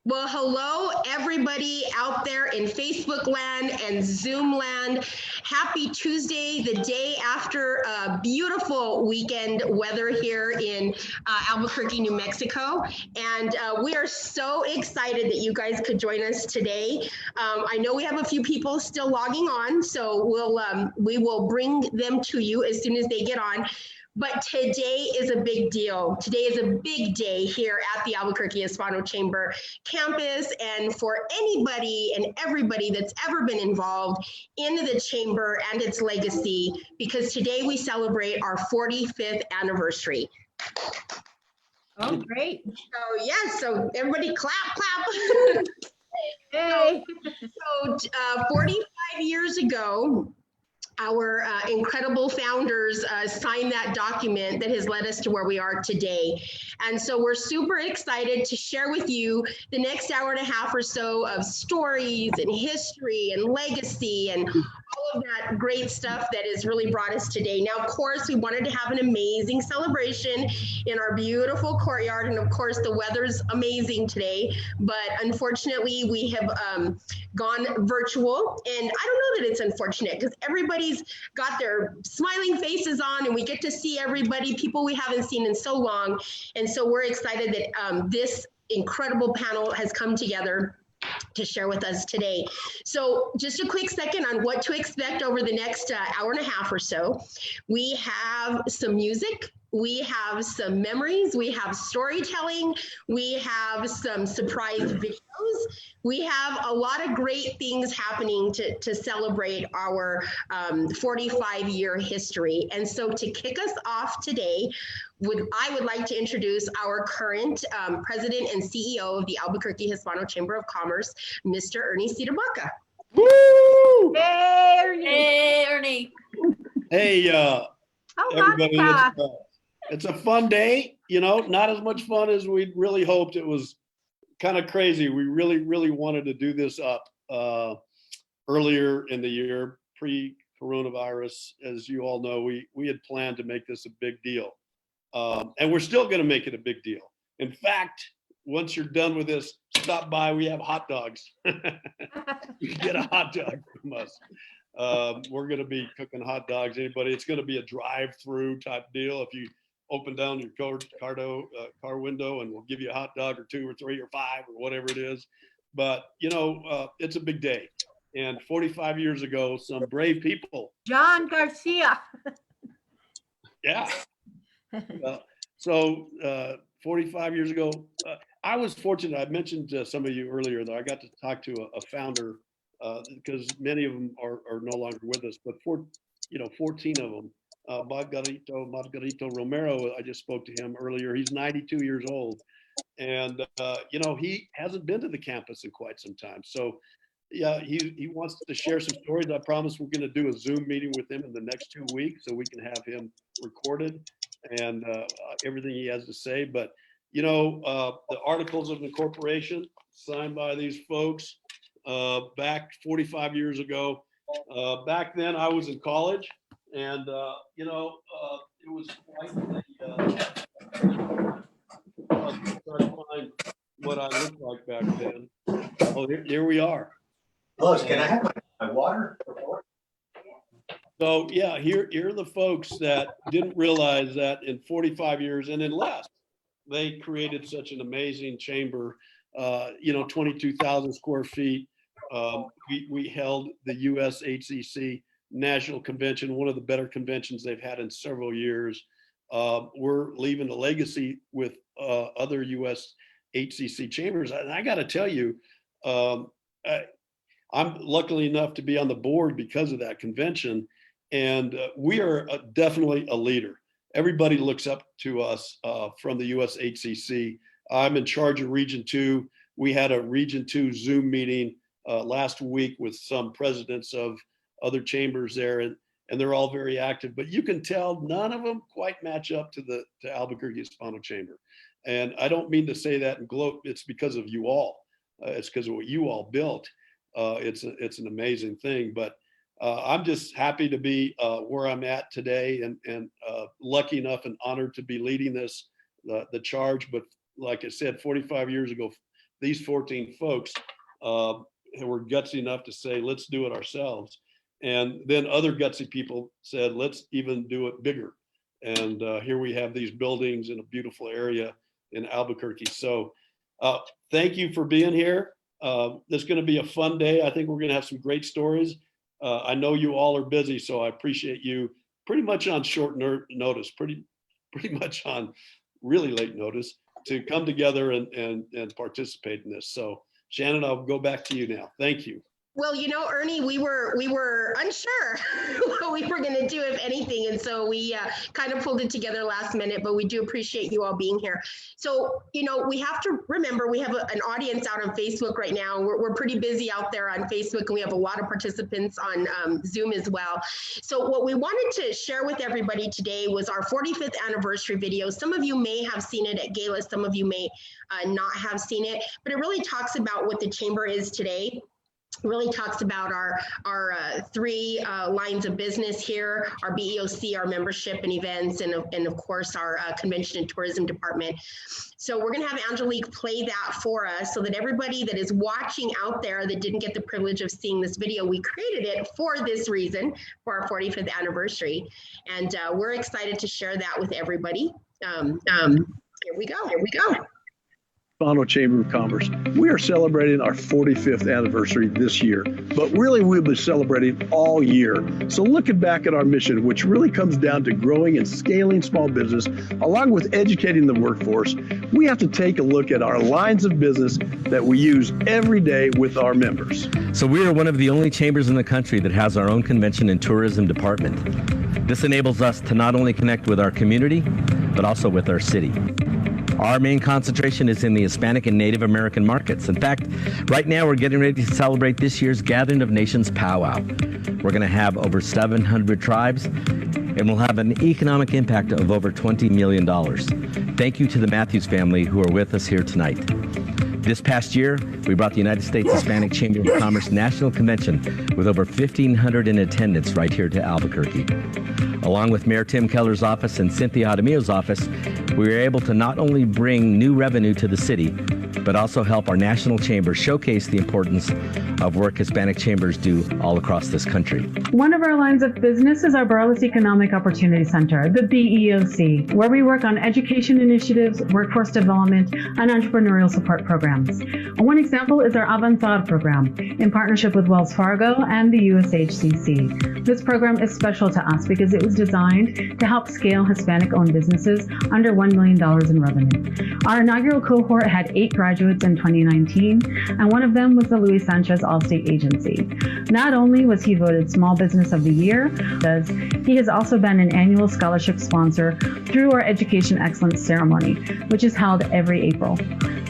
Well, hello, everybody out there in Facebook land and Zoom land. Happy Tuesday, the day after a beautiful weekend weather here in Albuquerque, New Mexico. And we are so excited that you guys could join us today. I know we have a few people still logging on, so we will bring them to you as soon as they get on. But today is a big deal. Today is a big day here at the Albuquerque Hispano Chamber campus, and for anybody and everybody that's ever been involved in the chamber and its legacy, because today we celebrate our 45th anniversary. Oh, great. So yes, so everybody clap, clap. Hey. So 45 years ago, our incredible founders signed that document that has led us to where we are today. And so we're super excited to share with you the next hour and a half or so of stories and history and legacy and all of that great stuff that has really brought us today. Now, of course, we wanted to have an amazing celebration in our beautiful courtyard. And of course, the weather's amazing today. But unfortunately, we have gone virtual. And I don't know that it's unfortunate because everybody's got their smiling faces on and we get to see everybody, people we haven't seen in so long. And so we're excited that this incredible panel has come together to share with us today. So just a quick second on what to expect over the next hour and a half or so. We have some music, we have some memories, we have storytelling, we have some surprise videos, we have a lot of great things happening to celebrate our 45-year history. And so to kick us off today, I would like to introduce our current president and CEO of the Albuquerque Hispano Chamber of Commerce, Mr. Ernie Ciderbaca. Woo! Hey, Ernie. Hey, Ernie. Hey, Oh, everybody, Monica. it's a fun day, you know, not as much fun as we really hoped. It was kind of crazy. We really wanted to do this up earlier in the year, pre-coronavirus. As you all know, we had planned to make this a big deal. And we're still going to make it a big deal. In fact, once you're done with this, stop by. We have hot dogs. You can get a hot dog from us. We're going to be cooking hot dogs. Anybody, it's going to be a drive-through type deal. If you open down your car window, and we'll give you a hot dog or 2 or 3 or 5 or whatever it is. But you know, it's a big day. And 45 years ago, some brave people. John Garcia. Yeah. So 45 years ago, I was fortunate. I mentioned to some of you earlier that I got to talk to a founder because many of them are no longer with us, but 14 of them. Margarito Romero, I just spoke to him earlier. He's 92 years old. And, you know, he hasn't been to the campus in quite some time. So, yeah, he wants to share some stories. I promise we're going to do a Zoom meeting with him in the next 2 weeks so we can have him recorded and everything he has to say. But, you know, the Articles of Incorporation signed by these folks back 45 years ago. Back then I was in college and, you know, it was quite the, try to find what I looked like back then. Oh, here we are. Lois, can I have my water? So yeah, here are the folks that didn't realize that in 45 years and in less, they created such an amazing chamber, you know, 22,000 square feet. We held the USHCC National Convention, one of the better conventions they've had in several years. We're leaving a legacy with other USHCC chambers. And I got to tell you, I'm lucky enough to be on the board because of that convention. And we are definitely a leader. Everybody looks up to us from the USHCC. I'm in charge of Region 2. We had a Region 2 Zoom meeting last week with some presidents of other chambers there, and they're all very active. But you can tell none of them quite match up to Albuquerque Hispano Chamber. And I don't mean to say that and gloat. It's because of you all. It's because of what you all built. It's an amazing thing. But I'm just happy to be where I'm at today, and lucky enough and honored to be leading the charge. But like I said, 45 years ago, these 14 folks were gutsy enough to say, let's do it ourselves. And then other gutsy people said, let's even do it bigger. And here we have these buildings in a beautiful area in Albuquerque. So thank you for being here. It's going to be a fun day. I think we're going to have some great stories. I know you all are busy, so I appreciate you pretty much on short notice, pretty much on really late notice to come together and participate in this. So Shannon, I'll go back to you now. Thank you. Well, you know, Ernie, we were unsure what we were going to do, if anything. And so we kind of pulled it together last minute, but we do appreciate you all being here. So, you know, we have to remember we have an audience out on Facebook right now. We're pretty busy out there on Facebook, and we have a lot of participants on Zoom as well. So what we wanted to share with everybody today was our 45th anniversary video. Some of you may have seen it at Gala, some of you may not have seen it, but it really talks about what the chamber is today. Really talks about our three lines of business here, our BEOC, our membership and events, and of course our convention and tourism department. So we're going to have Angelique play that for us so that everybody that is watching out there that didn't get the privilege of seeing this video, we created it for this reason, for our 45th anniversary. And we're excited to share that with everybody. Here we go. Hispano Chamber of Commerce. We are celebrating our 45th anniversary this year, but really we'll be celebrating all year. So looking back at our mission, which really comes down to growing and scaling small business, along with educating the workforce, we have to take a look at our lines of business that we use every day with our members. So we are one of the only chambers in the country that has our own convention and tourism department. This enables us to not only connect with our community, but also with our city. Our main concentration is in the Hispanic and Native American markets. In fact, right now we're getting ready to celebrate this year's Gathering of Nations powwow. We're going to have over 700 tribes, and we'll have an economic impact of over $20 million. Thank you to the Matthews family who are with us here tonight. This past year, we brought the United States Hispanic Chamber of Commerce National Convention with over 1,500 in attendance right here to Albuquerque. Along with Mayor Tim Keller's office and Cynthia Jaramillo's office, we were able to not only bring new revenue to the city, but also help our national chamber showcase the importance of work Hispanic chambers do all across this country. One of our lines of business is our Burles Economic Opportunity Center, the BEOC, where we work on education initiatives, workforce development, and entrepreneurial support programs. One example is our Avanzar program, in partnership with Wells Fargo and the USHCC. This program is special to us because it was designed to help scale Hispanic-owned businesses under $1 million in revenue. Our inaugural cohort had 8 graduates in 2019, and one of them was the Luis Sanchez Allstate Agency. Not only was he voted Small Business of the Year, he has also been an annual scholarship sponsor through our Education Excellence Ceremony, which is held every April.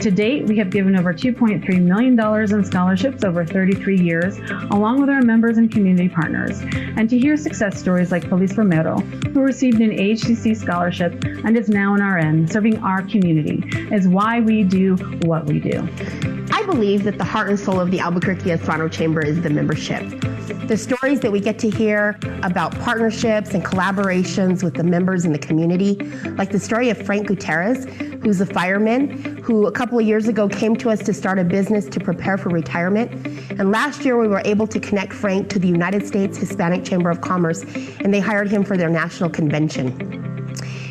To date, we have given over $2.3 million in scholarships over 33 years, along with our members and community partners. And to hear success stories like Feliz Romero, who received an AHCC scholarship and is now an RN serving our community, is why we do what we do. I believe that the heart and soul of the Albuquerque Hispano Chamber is the membership. The stories that we get to hear about partnerships and collaborations with the members in the community, like the story of Frank Gutierrez, who's a fireman who a couple of years ago came to us to start a business to prepare for retirement. And last year we were able to connect Frank to the United States Hispanic Chamber of Commerce, and they hired him for their national convention.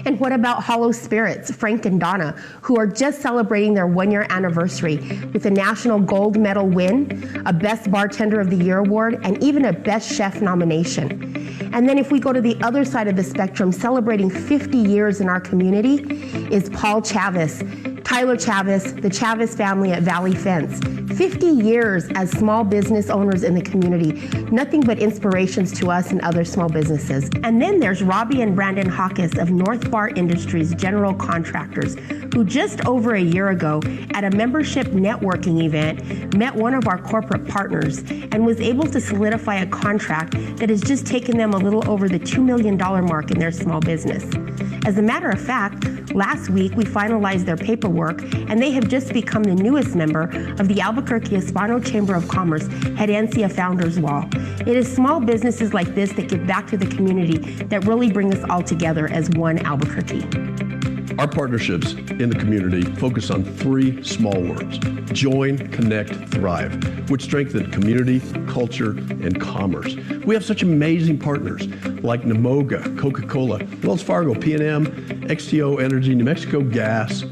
And what about Hollow Spirits, Frank and Donna, who are just celebrating their 1-year anniversary with a national gold medal win, a Best Bartender of the Year award, and even a Best Chef nomination. And then if we go to the other side of the spectrum, celebrating 50 years in our community is Paul Chavez, Tyler Chavez, the Chavez family at Valley Fence. 50 years as small business owners in the community, nothing but inspirations to us and other small businesses. And then there's Robbie and Brandon Hawkes of North Bar Industries General Contractors, who just over a year ago at a membership networking event met one of our corporate partners and was able to solidify a contract that has just taken them a little over the $2 million mark in their small business. As a matter of fact, last week we finalized their paperwork and they have just become the newest member of the Albuquerque Hispano Chamber of Commerce Herencia Founders Wall. It is small businesses like this that give back to the community that really bring us all together as one Albuquerque. Our partnerships in the community focus on 3 small words: join, connect, thrive, which strengthen community, culture, and commerce. We have such amazing partners like Namoga, Coca-Cola, Wells Fargo, P&M, XTO Energy, New Mexico Gas,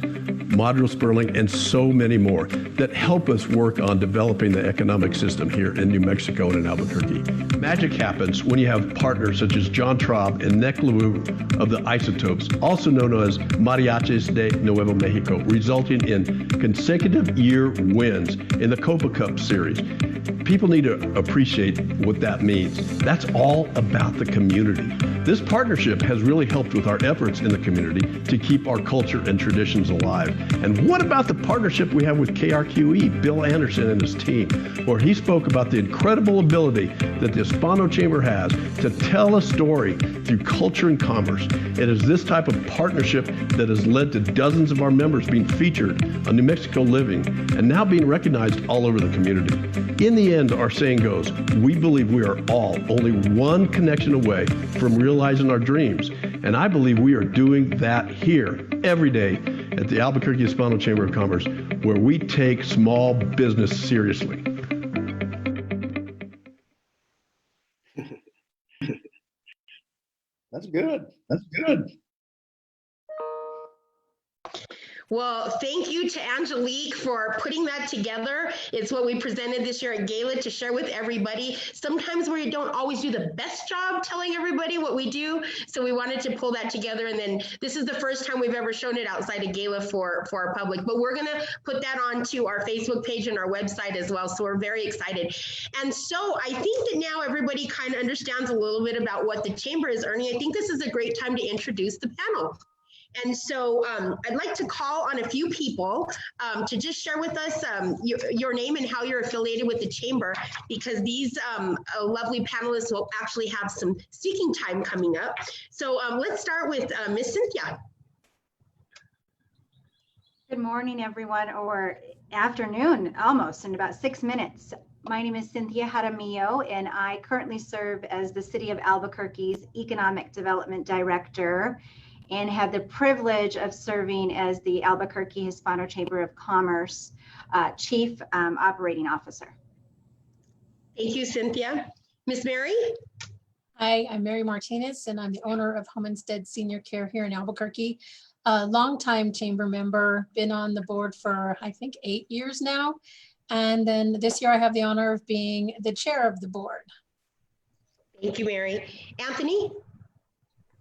Modro Sperling, and so many more that help us work on developing the economic system here in New Mexico and in Albuquerque. Magic happens when you have partners such as John Traub and Nick LeBou of the Isotopes, also known as Mariachis de Nuevo Mexico, resulting in consecutive year wins in the Copa Cup Series. People need to appreciate what that means. That's all about the community. This partnership has really helped with our efforts in the community to keep our culture and traditions alive. And what about the partnership we have with KRQE, Bill Anderson and his team, where he spoke about the incredible ability that the Hispano Chamber has to tell a story through culture and commerce. It is this type of partnership that has led to dozens of our members being featured on New Mexico Living and now being recognized all over the community. In the end, our saying goes, we believe we are all only one connection away from realizing our dreams. And I believe we are doing that here every day at the Albuquerque Hispano Chamber of Commerce, where we take small business seriously. That's good. That's good. Well, thank you to Angelique for putting that together. It's what we presented this year at Gala to share with everybody. Sometimes we don't always do the best job telling everybody what we do, so we wanted to pull that together. And then this is the first time we've ever shown it outside of Gala for our public, but we're gonna put that onto our Facebook page and our website as well, so we're very excited. And so I think that now everybody kind of understands a little bit about what the Chamber is earning. I think this is a great time to introduce the panel. And so I'd like to call on a few people to just share with us your name and how you're affiliated with the Chamber, because these lovely panelists will actually have some speaking time coming up. So let's start with Miss Cynthia. Good morning, everyone, or afternoon, almost in about 6 minutes. My name is Cynthia Jaramillo, and I currently serve as the City of Albuquerque's Economic Development Director, and have the privilege of serving as the Albuquerque Hispano Chamber of Commerce Chief Operating Officer. Thank you, Cynthia. Miss Mary? Hi, I'm Mary Martinez, and I'm the owner of Home Instead Senior Care here in Albuquerque. A longtime chamber member, been on the board for, I think, 8 years now. And then this year I have the honor of being the chair of the board. Thank you, Mary. Anthony?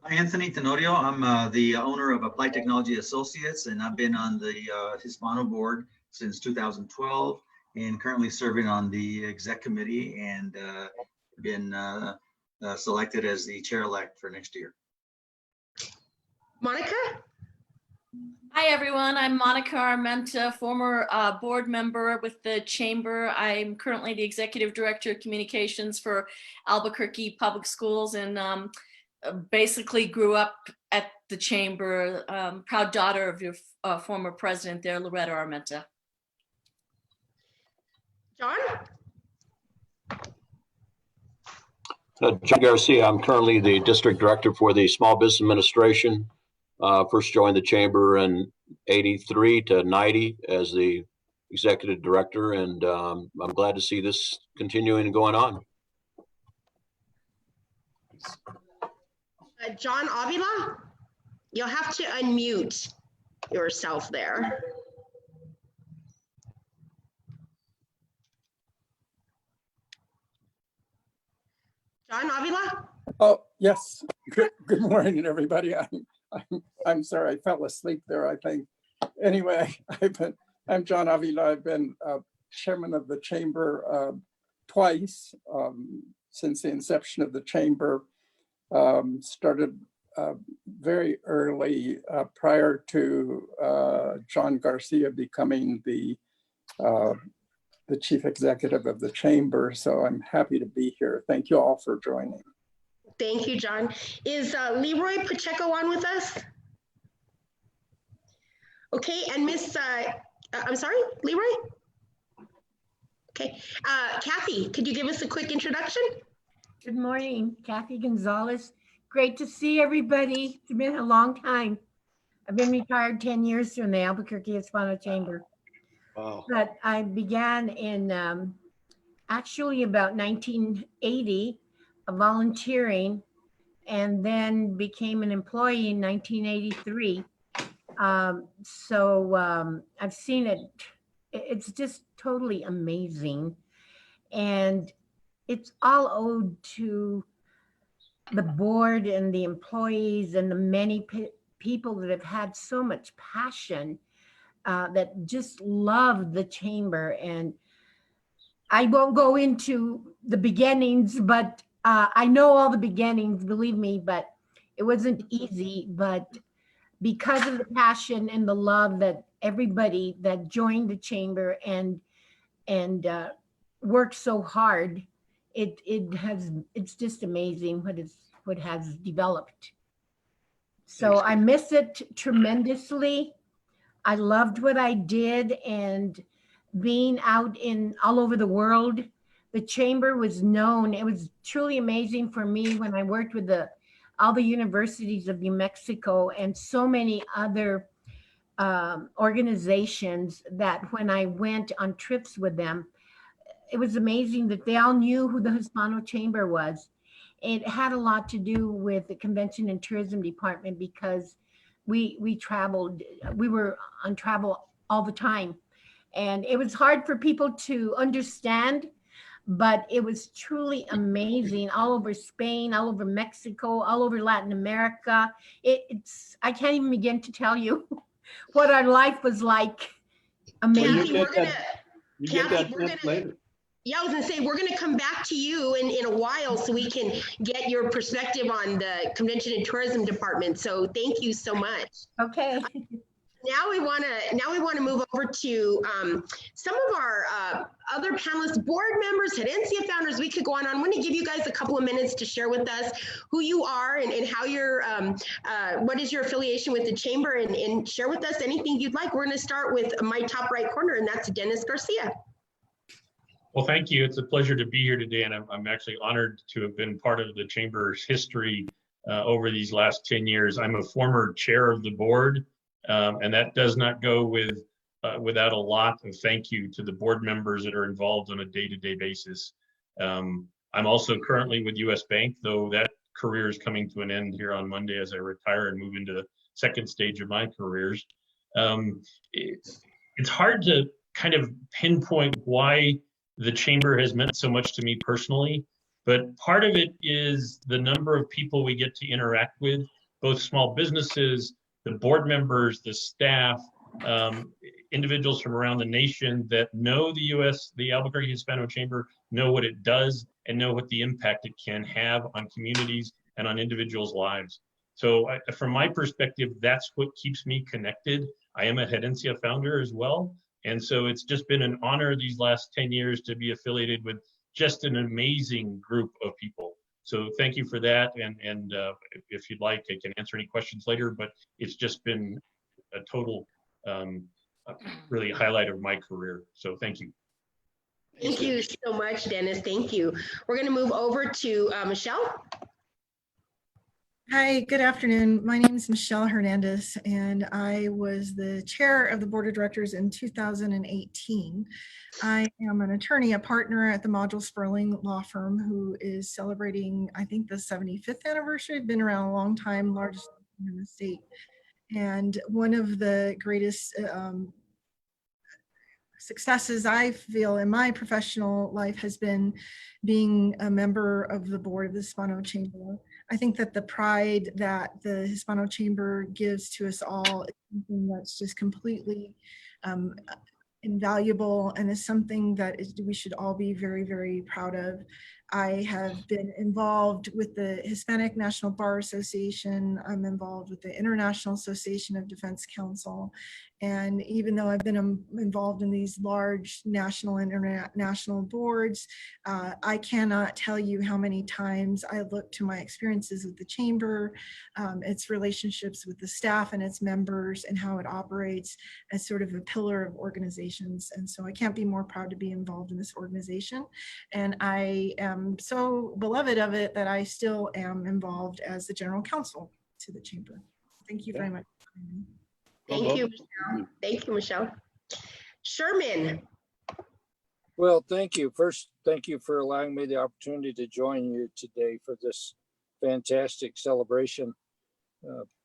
Hi, Anthony Tenorio. I'm the owner of Applied Technology Associates, and I've been on the Hispano board since 2012 and currently serving on the exec committee and been selected as the chair-elect for next year. Monica? Hi, everyone. I'm Monica Armenta, former board member with the Chamber. I'm currently the Executive Director of Communications for Albuquerque Public Schools, and basically grew up at the Chamber, proud daughter of your former president there, Loretta Armenta. John? John Garcia. I'm currently the District Director for the Small Business Administration. First joined the Chamber in 83 to 90 as the Executive Director, and I'm glad to see this continuing and going on. John Avila, you'll have to unmute yourself there. John Avila? Oh, yes. Good morning, everybody. I'm sorry, I fell asleep there, I think. Anyway, I'm John Avila. I've been chairman of the Chamber twice since the inception of the Chamber. Started very early prior to John Garcia becoming the chief executive of the Chamber. So I'm happy to be here. Thank you all for joining. Thank you, John. Is Leroy Pacheco on with us? Okay, and Miss, I'm sorry, Leroy? Okay, Kathy, could you give us a quick introduction? Good morning, Kathy Gonzalez. Great to see everybody. It's been a long time. I've been retired 10 years from the Albuquerque Hispano Chamber. Wow. But I began in actually about 1980 volunteering, and then became an employee in 1983. I've seen it. It's just totally amazing. And it's all owed to the board and the employees and the many people that have had so much passion, that just love the chamber. And I won't go into the beginnings, but I know all the beginnings, believe me, but it wasn't easy. But because of the passion and the love that everybody that joined the chamber and worked so hard, it's just amazing what has developed. So I miss it tremendously. I loved what I did, and being out in all over the world, the chamber was known. It was truly amazing for me when I worked with all the universities of New Mexico and so many other organizations, that when I went on trips with them, it was amazing that they all knew who the Hispano Chamber was. It had a lot to do with the Convention and Tourism Department, because we traveled, we were on travel all the time. And it was hard for people to understand, but it was truly amazing. All over Spain, all over Mexico, all over Latin America. I can't even begin to tell you what our life was like. Amazing. Later. Yeah, I was gonna say, we're gonna come back to you in a while so we can get your perspective on the Convention and Tourism Department. So thank you so much. Okay. Now we want to move over to some of our other panelists, board members, Herencia founders. We could go on. I'm going to give you guys a couple of minutes to share with us who you are and how you're, what is your affiliation with the chamber, and share with us anything you'd like. We're going to start with my top right corner, and that's Dennis Garcia. Well, thank you. It's a pleasure to be here today, and I'm actually honored to have been part of the chamber's history over these last 10 years. I'm a former chair of the board, and that does not go without a lot of thank you to the board members that are involved on a day-to-day basis. I'm also currently with US Bank, though that career is coming to an end here on Monday as I retire and move into the second stage of my careers. It's hard to kind of pinpoint why the chamber has meant so much to me personally, but part of it is the number of people we get to interact with, both small businesses, the board members, the staff, individuals from around the nation that know the Albuquerque Hispano Chamber, know what it does, and know what the impact it can have on communities and on individuals' lives. So from my perspective, that's what keeps me connected. I am a Herencia founder as well. And so it's just been an honor these last 10 years to be affiliated with just an amazing group of people. So thank you for that. And if you'd like, I can answer any questions later, but it's just been a total, really highlight of my career. So thank you. Thank you so much, Dennis. Thank you. We're going to move over to Michelle. Hi, good afternoon. My name is Michelle Hernandez, and I was the chair of the board of directors in 2018. I am an attorney, a partner at the Module Sperling law firm, who is celebrating, I think, the 75th anniversary. Been around a long time, largest in the state. And one of the greatest successes I feel in my professional life has been being a member of the board of the Hispano Chamber. I think that the pride that the Hispano Chamber gives to us all is something that's just completely invaluable, and is something that we should all be very, very proud of. I have been involved with the Hispanic National Bar Association. I'm involved with the International Association of Defense Counsel. And even though I've been involved in these large national and international boards, I cannot tell you how many times I look to my experiences with the chamber, its relationships with the staff and its members, and how it operates as sort of a pillar of organizations. And so I can't be more proud to be involved in this organization. And I am so beloved of it that I still am involved as the general counsel to the chamber. Thank you very much. Thank you, Michelle. Thank you, Michelle. Sherman. Well, thank you. First, thank you for allowing me the opportunity to join you today for this fantastic celebration.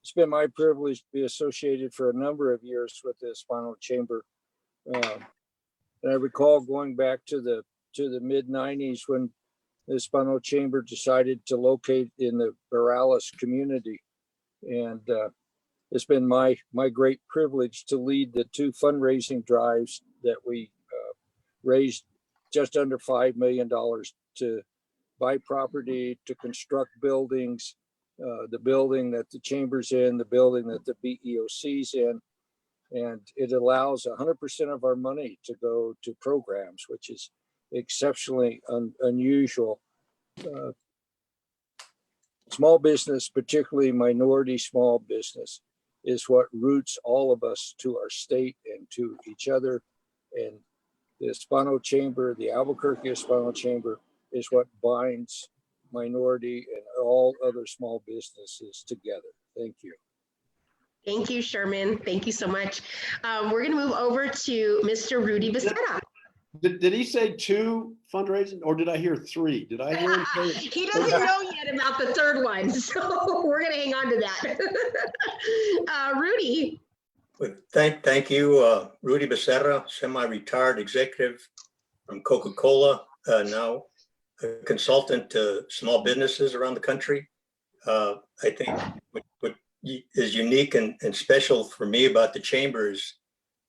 It's been my privilege to be associated for a number of years with the Hispano Chamber. And I recall going back to the mid 90s when the Hispano Chamber decided to locate in the Barrales community. And it's been my great privilege to lead the 2 fundraising drives that we raised just under $5 million to buy property, to construct buildings, the building that the Chamber's in, the building that the BEOC's in. And it allows 100% of our money to go to programs, which is exceptionally unusual. Small business, particularly minority small business, is what roots all of us to our state and to each other. And the Hispano Chamber, the Albuquerque Hispano Chamber, is what binds minority and all other small businesses together. Thank you. Thank you, Sherman. Thank you so much. We're going to move over to Mr. Rudy Becerra. Did he say 2 fundraising or did I hear 3? Did I hear him say? He doesn't know yet about the 3rd one, so we're going to hang on to that. Rudy. Thank you, Rudy Becerra, semi-retired executive from Coca-Cola, now a consultant to small businesses around the country. I think what is unique and special for me about the Chamber is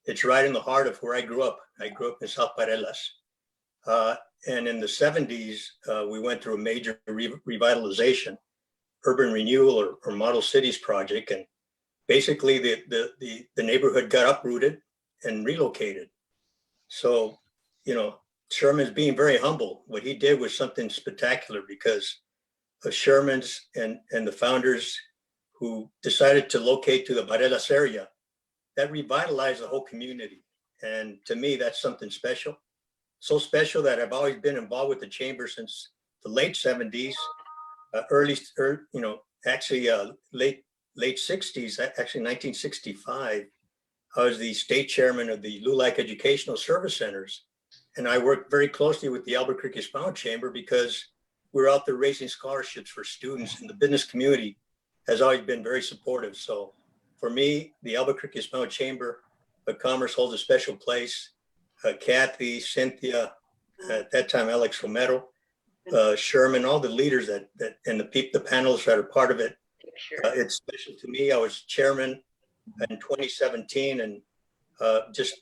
it's right in the heart of where I grew up. I grew up in South Parelas. And in the 70s, we went through a major revitalization, urban renewal or model cities project. And basically the neighborhood got uprooted and relocated. So, you know, Sherman's being very humble. What he did was something spectacular because of Sherman's and the founders who decided to locate to the Parelas area. That revitalized the whole community. And to me, that's something special. So special that I've always been involved with the Chamber since the late 70s, late 60s, actually 1965. I was the state chairman of the LULAC Educational Service Centers. And I worked very closely with the Albuquerque Hispano Chamber because we're out there raising scholarships for students, and the business community has always been very supportive. So for me, the Albuquerque Hispano Chamber of Commerce holds a special place. Kathy, Cynthia, at that time, Alex Romero, Sherman, all the leaders that and the panels that are part of it. It's special to me. I was chairman in 2017 and just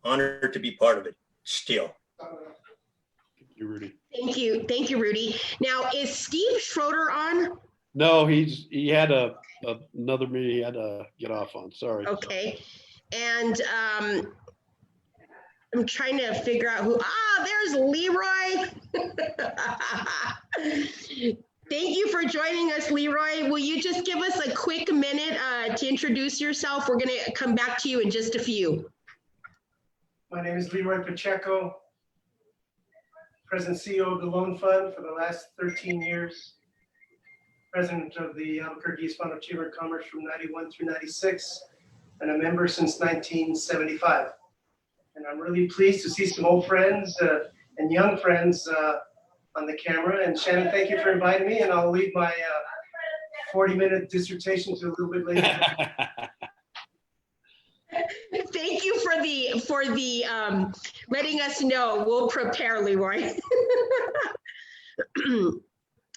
honored to be part of it still. Thank you, Rudy. Thank you. Thank you, Rudy. Now, is Steve Schroeder on? No, he had another meeting he had to get off on. Sorry. Okay. And I'm trying to figure out who, there's Leroy. Thank you for joining us, Leroy. Will you just give us a quick minute to introduce yourself? We're going to come back to you in just a few. My name is Leroy Pacheco, President CEO of the Loan Fund for the last 13 years, President of the Albuquerque Hispano Chamber of Commerce from 91 through 96, and a member since 1975. And I'm really pleased to see some old friends and young friends on the camera. And Shannon, thank you for inviting me, and I'll leave my 40-minute dissertation to a little bit later. Thank you for the letting us know. We'll prepare, Leroy.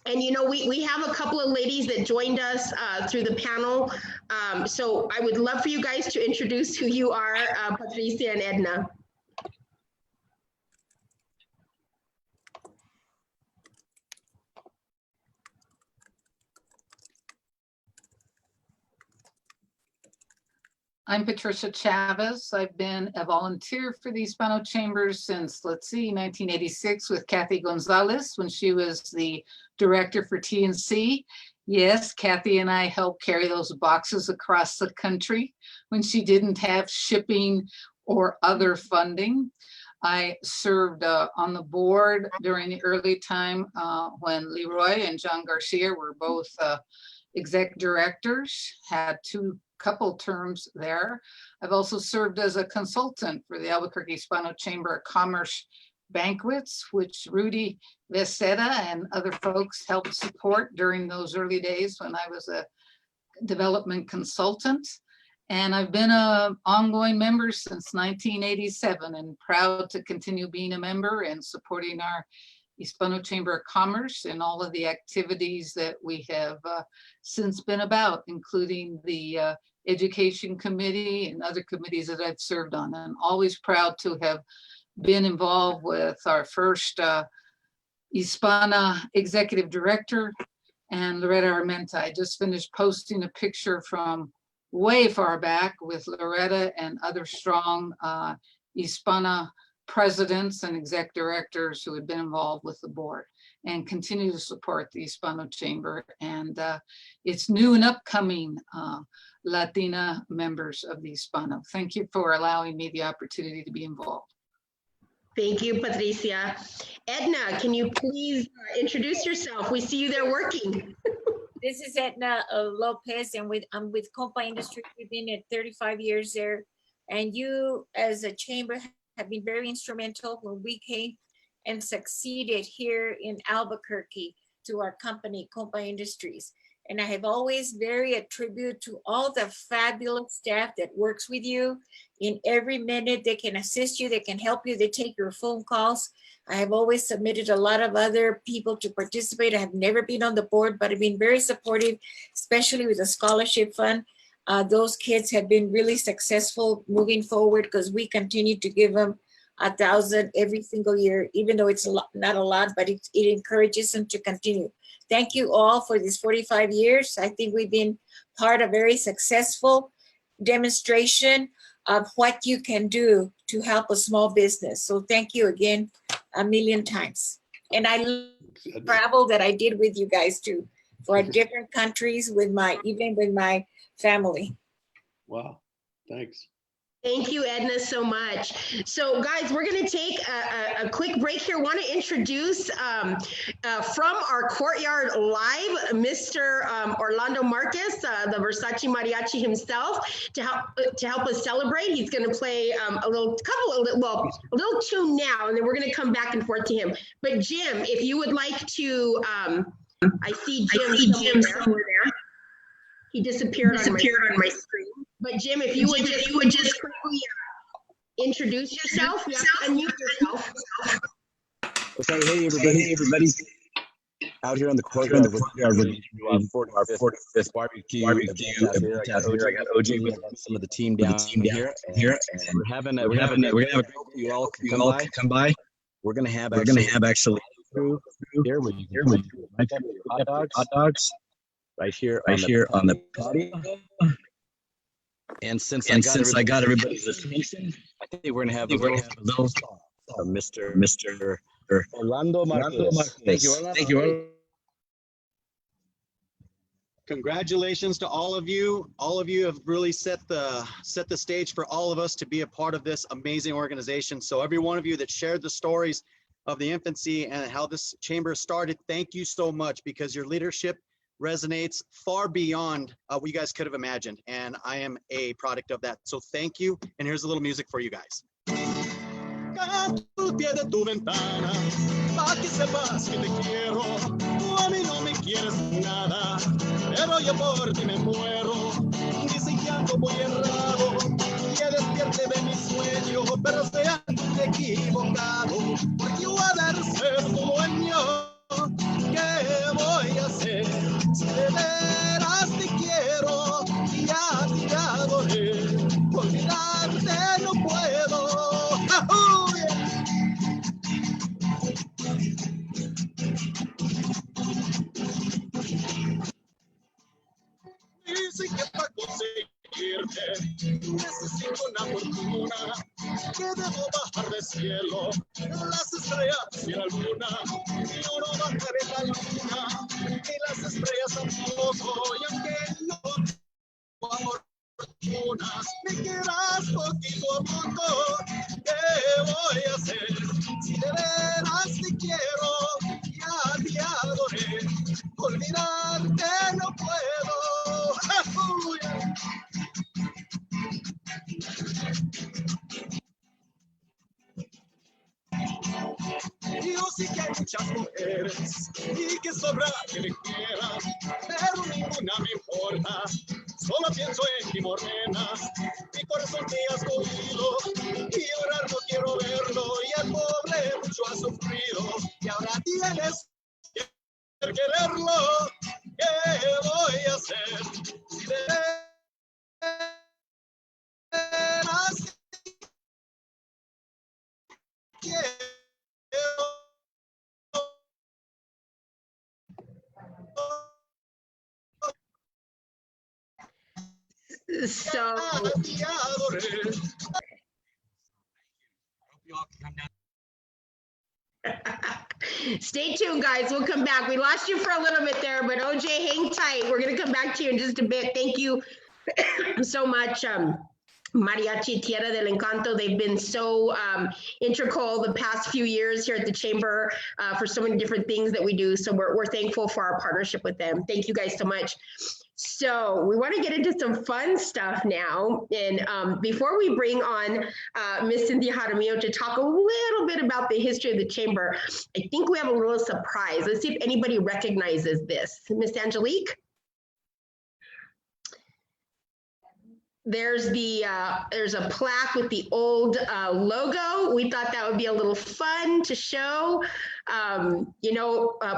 And you know, we have a couple of ladies that joined us through the panel. So I would love for you guys to introduce who you are, Patricia and Edna. I'm Patricia Chavez. I've been a volunteer for the Hispano Chambers since, 1986 with Kathy Gonzalez when she was the director for TNC. Yes, Kathy and I helped carry those boxes across the country when she didn't have shipping or other funding. I served on the board during the early time when Leroy and John Garcia were both exec directors, had two couple terms there. I've also served as a consultant for the Albuquerque Hispano Chamber of Commerce banquets, which Rudy Becerra and other folks helped support during those early days when I was a development consultant. And I've been an ongoing member since 1987 and proud to continue being a member and supporting our Hispano Chamber of Commerce and all of the activities that we have since been about, including the Education Committee and other committees that I've served on. I'm always proud to have been involved with our first Hispana Executive Director and Loretta Armenta. I just finished posting a picture from way far back with Loretta and other strong Hispana presidents and exec directors who had been involved with the board and continue to support the Hispano Chamber and its new and upcoming Latina members of the Hispano. Thank you for allowing me the opportunity to be involved. Thank you, Patricia. Edna, can you please introduce yourself? We see you there working. This is Edna Lopez, and I'm with Compa Industries. We've been at 35 years there. And you, as a chamber, have been very instrumental when we came and succeeded here in Albuquerque to our company, Compa Industries. And I have always very attribute to all the fabulous staff that works with you. In every minute, they can assist you, they can help you, they take your phone calls. I have always submitted a lot of other people to participate. I have never been on the board, but I've been very supportive, especially with the scholarship fund. Those kids have been really successful moving forward because we continue to give them 1,000 every single year, even though it's not a lot, but it encourages them to continue. Thank you all for these 45 years. I think we've been part of a very successful demonstration of what you can do to help a small business. So thank you again a million times. And I travel that I did with you guys too, for different countries even with my family. Wow, thanks. Thank you, Edna, so much. So guys, we're gonna take a quick break here. Want to introduce from our Courtyard Live, Mr. Orlando Marquez, the Versace Mariachi himself, to help us celebrate. He's gonna play a little tune now, and then we're gonna come back and forth to him. But Jim, if you would like to, I see Jim somewhere there. He disappeared on my screen. But Jim, if you would just quickly introduce yourself, unmute yourself. Okay, hey everybody. Out here on the courtyard, for our 45th barbecue event out here. I got OJ with some of the team down here. We're gonna have a group. You all can come by. We're gonna have actually here with hot dogs. Right here on the patio. And since I got everybody's attention, I think we're gonna have a little Mr. Orlando Marquez. Thank you, Orlando. Congratulations to all of you. All of you have really set the stage for all of us to be a part of this amazing organization. So every one of you that shared the stories of the infancy and how this chamber started, thank you so much, because your leadership resonates far beyond what you guys could have imagined, and I am a product of that. So thank you, and here's a little music for you guys. Canto pie de tu ventana, pa que sepas que te quiero. Tú a mí no me quieres nada, pero yo por ti me muero. Dicen que ando muy errado, que despierte de mi sueño, pero se han equivocado, porque yo a dar ser tu dueño. ¿Qué voy a hacer? Si de veras te quiero, ya te adoré, olvidarte no puedo. Dicen que para conseguirte necesito una fortuna, que debo bajar del cielo las estrellas y la luna. Yo no bajaré la luna ni las estrellas tampoco, y aunque no tengo fortunas, me quieras poquito a poco. ¿Qué voy a hacer? Si de veras te quiero, ya te adoré, olvidarte no puedo. muchas mujeres y que sobra que me quieran, pero ninguna me importa. Solo pienso en mi morena, mi corazón te has oído y llorar no quiero verlo y el pobre mucho ha sufrido y ahora tienes que quererlo. ¿Qué voy a hacer si de veras quiero? So stay tuned, guys. We'll come back. We lost you for a little bit there, but OJ, hang tight. We're going to come back to you in just a bit. Thank you so much. Mariachi Tierra del Encanto, they've been so integral the past few years here at the Chamber for so many different things that we do. So we're thankful for our partnership with them. Thank you guys so much. So we want to get into some fun stuff now. And before we bring on Miss Cynthia Jaramillo to talk a little bit about the history of the Chamber, I think we have a little surprise. Let's see if anybody recognizes this. Miss Angelique? There's a plaque with the old logo. We thought that would be a little fun to show,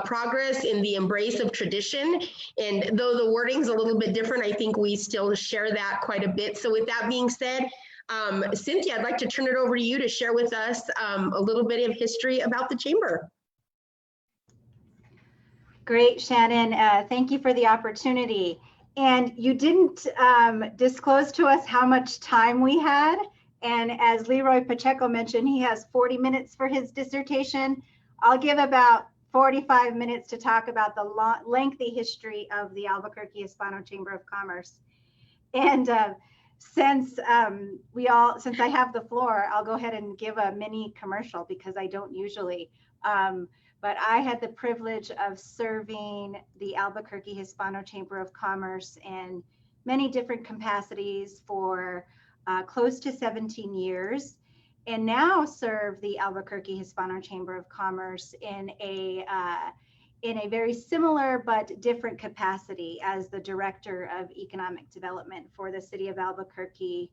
progress in the embrace of tradition. And though the wording's a little bit different, I think we still share that quite a bit. So with that being said, Cynthia, I'd like to turn it over to you to share with us a little bit of history about the Chamber. Great, Shannon. Thank you for the opportunity. And you didn't disclose to us how much time we had. And as Leroy Pacheco mentioned, he has 40 minutes for his dissertation. I'll give about 45 minutes to talk about the lengthy history of the Albuquerque Hispano Chamber of Commerce. And since I have the floor, I'll go ahead and give a mini commercial because I don't usually. But I had the privilege of serving the Albuquerque Hispano Chamber of Commerce in many different capacities for close to 17 years, and now serve the Albuquerque Hispano Chamber of Commerce in a very similar but different capacity as the Director of Economic Development for the City of Albuquerque,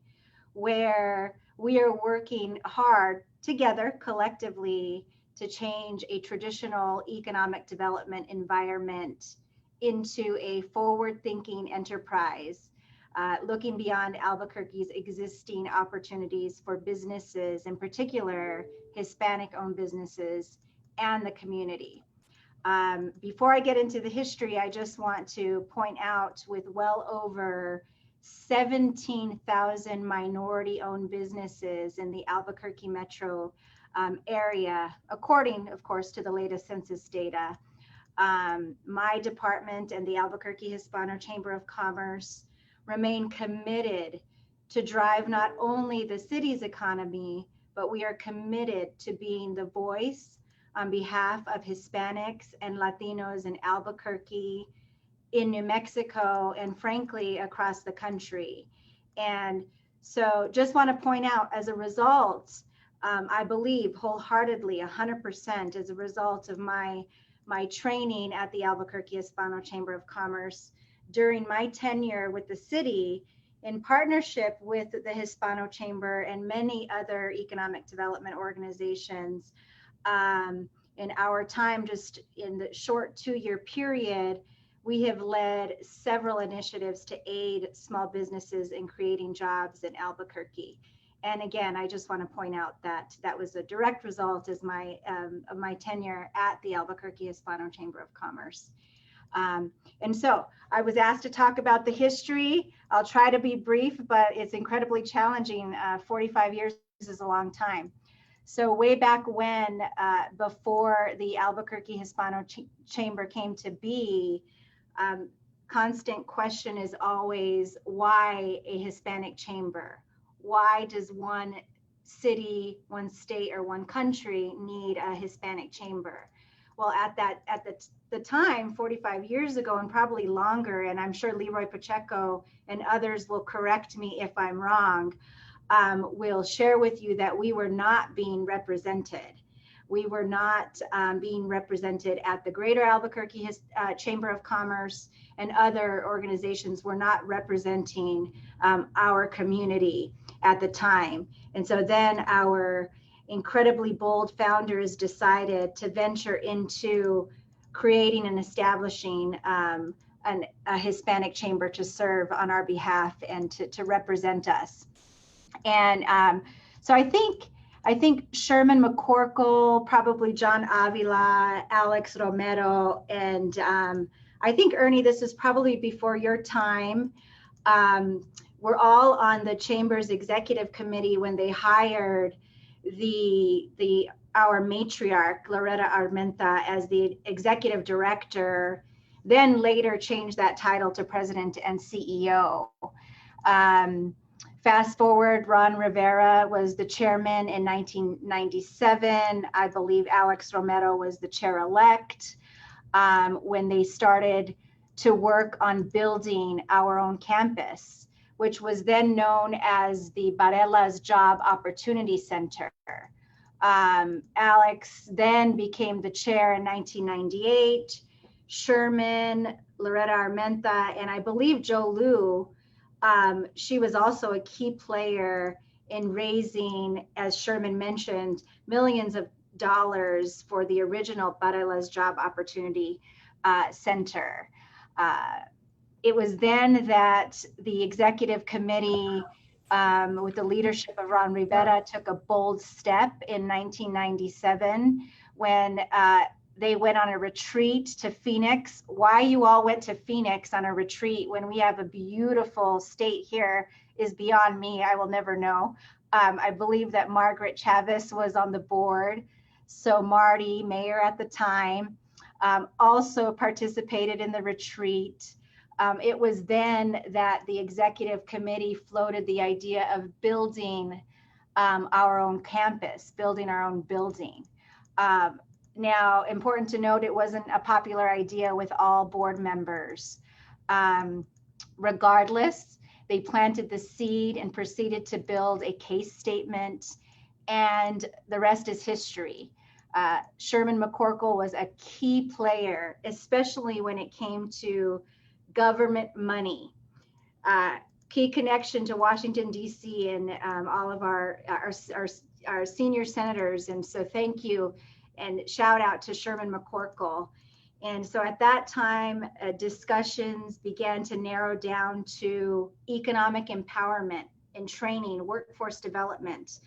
where we are working hard together collectively to change a traditional economic development environment into a forward-thinking enterprise, looking beyond Albuquerque's existing opportunities for businesses, in particular Hispanic-owned businesses, and the community. Before I get into the history, I just want to point out with well over 17,000 minority-owned businesses in the Albuquerque metro area, according, of course, to the latest census data. My department and the Albuquerque Hispano Chamber of Commerce remain committed to drive not only the city's economy, but we are committed to being the voice on behalf of Hispanics and Latinos in Albuquerque, in New Mexico, and frankly, across the country. And so just want to point out, as a result, I believe wholeheartedly, 100%, as a result of my training at the Albuquerque Hispano Chamber of Commerce during my tenure with the city, in partnership with the Hispano Chamber and many other economic development organizations. In our time, just in the short 2-year period, we have led several initiatives to aid small businesses in creating jobs in Albuquerque. And again, I just want to point out that that was a direct result of my tenure at the Albuquerque Hispano Chamber of Commerce. And so I was asked to talk about the history. I'll try to be brief, but it's incredibly challenging. 45 years is a long time. So way back when, before the Albuquerque Hispano Chamber came to be, constant question is always, why a Hispanic chamber? Why does one city, one state, or one country need a Hispanic chamber? Well, at the time, 45 years ago, and probably longer, and I'm sure Leroy Pacheco and others will correct me if I'm wrong, will share with you that we were not being represented. We were not being represented at the Greater Albuquerque Chamber of Commerce, and other organizations were not representing our community at the time. And so then our incredibly bold founders decided to venture into creating and establishing a Hispanic chamber to serve on our behalf and to represent us. And so I think Sherman McCorkle, probably John Avila, Alex Romero, and I think, Ernie, this is probably before your time. We're all on the Chamber's executive committee when they hired our matriarch, Loretta Armenta, as the executive director, then later changed that title to president and CEO. Fast forward, Ron Rivera was the chairman in 1997. I believe Alex Romero was the chair-elect when they started to work on building our own campus, which was then known as the Barelas Job Opportunity Center. Alex then became the chair in 1998. Sherman, Loretta Armenta, and I believe Joe Liu, she was also a key player in raising, as Sherman mentioned, millions of dollars for the original Barelas Job Opportunity Center. It was then that the executive committee, with the leadership of Ron Rivera, took a bold step in 1997 when they went on a retreat to Phoenix. Why you all went to Phoenix on a retreat when we have a beautiful state here is beyond me. I will never know. I believe that Margaret Chavez was on the board. So Marty, mayor at the time, also participated in the retreat. It was then that the executive committee floated the idea of building our own campus, building our own building. Now, important to note, it wasn't a popular idea with all board members. Regardless, they planted the seed and proceeded to build a case statement, and the rest is history. Sherman McCorkle was a key player, especially when it came to government money. Key connection to Washington, D.C. and all of our senior senators. And so thank you and shout out to Sherman McCorkle. And so at that time, discussions began to narrow down to economic empowerment and training, workforce development.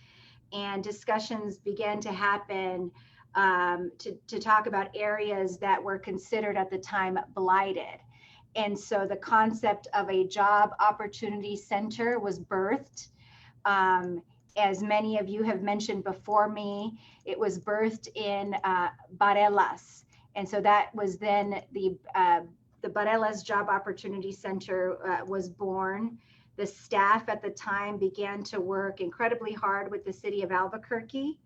And discussions began to happen to talk about areas that were considered at the time blighted. And so the concept of a job opportunity center was birthed. As many of you have mentioned before me, it was birthed in Barelas. And so that was then the Barelas Job Opportunity Center was born. The staff at the time began to work incredibly hard with the city of Albuquerque.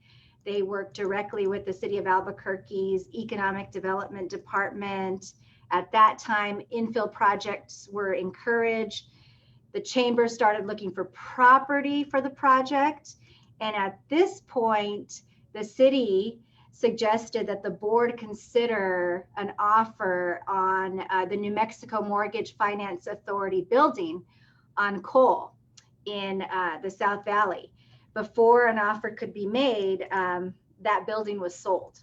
They worked directly with the city of Albuquerque's Economic Development Department. At that time, infill projects were encouraged. The chamber started looking for property for the project. And at this point, the city suggested that the board consider an offer on the New Mexico Mortgage Finance Authority building on Cole in the South Valley. Before an offer could be made, that building was sold.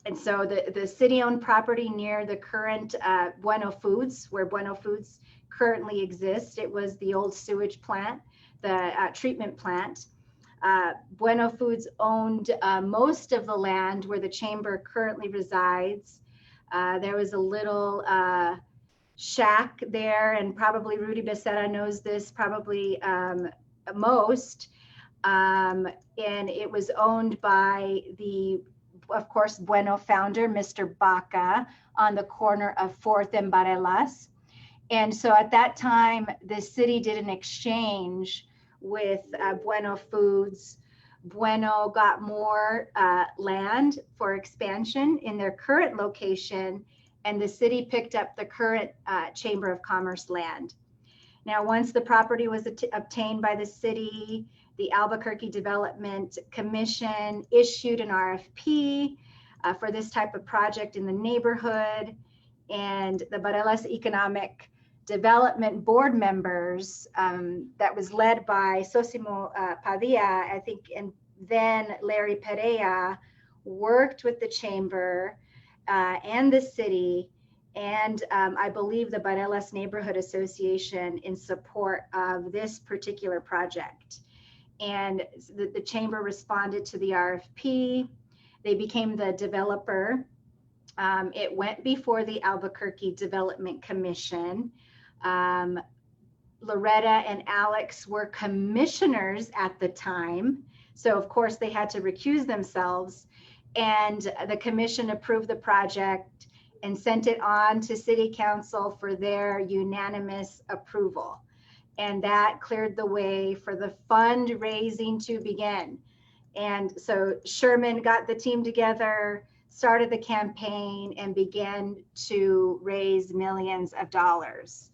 And so the city-owned property near the current Bueno Foods, where Bueno Foods currently exists, it was the old sewage plant, the treatment plant. Bueno Foods owned most of the land where the chamber currently resides. There was a little shack there, and probably Rudy Becerra knows this probably most. And it was owned by the, of course, Bueno founder, Mr. Baca, on the corner of 4th and Barelas. And so at that time, the city did an exchange with Bueno Foods. Bueno got more land for expansion in their current location, and the city picked up the current Chamber of Commerce land. Now, once the property was obtained by the city, the Albuquerque Development Commission issued an RFP for this type of project in the neighborhood. And the Barelas Economic Development Board members that was led by Sosimo Padilla, I think, and then Larry Perea, worked with the chamber and the city, and I believe the Barelas Neighborhood Association in support of this particular project. And the chamber responded to the RFP. They became the developer. It went before the Albuquerque Development Commission. Loretta and Alex were commissioners at the time. So of course they had to recuse themselves, and the commission approved the project and sent it on to City Council for their unanimous approval. And that cleared the way for the fundraising to begin. And so Sherman got the team together, started the campaign, and began to raise millions of dollars.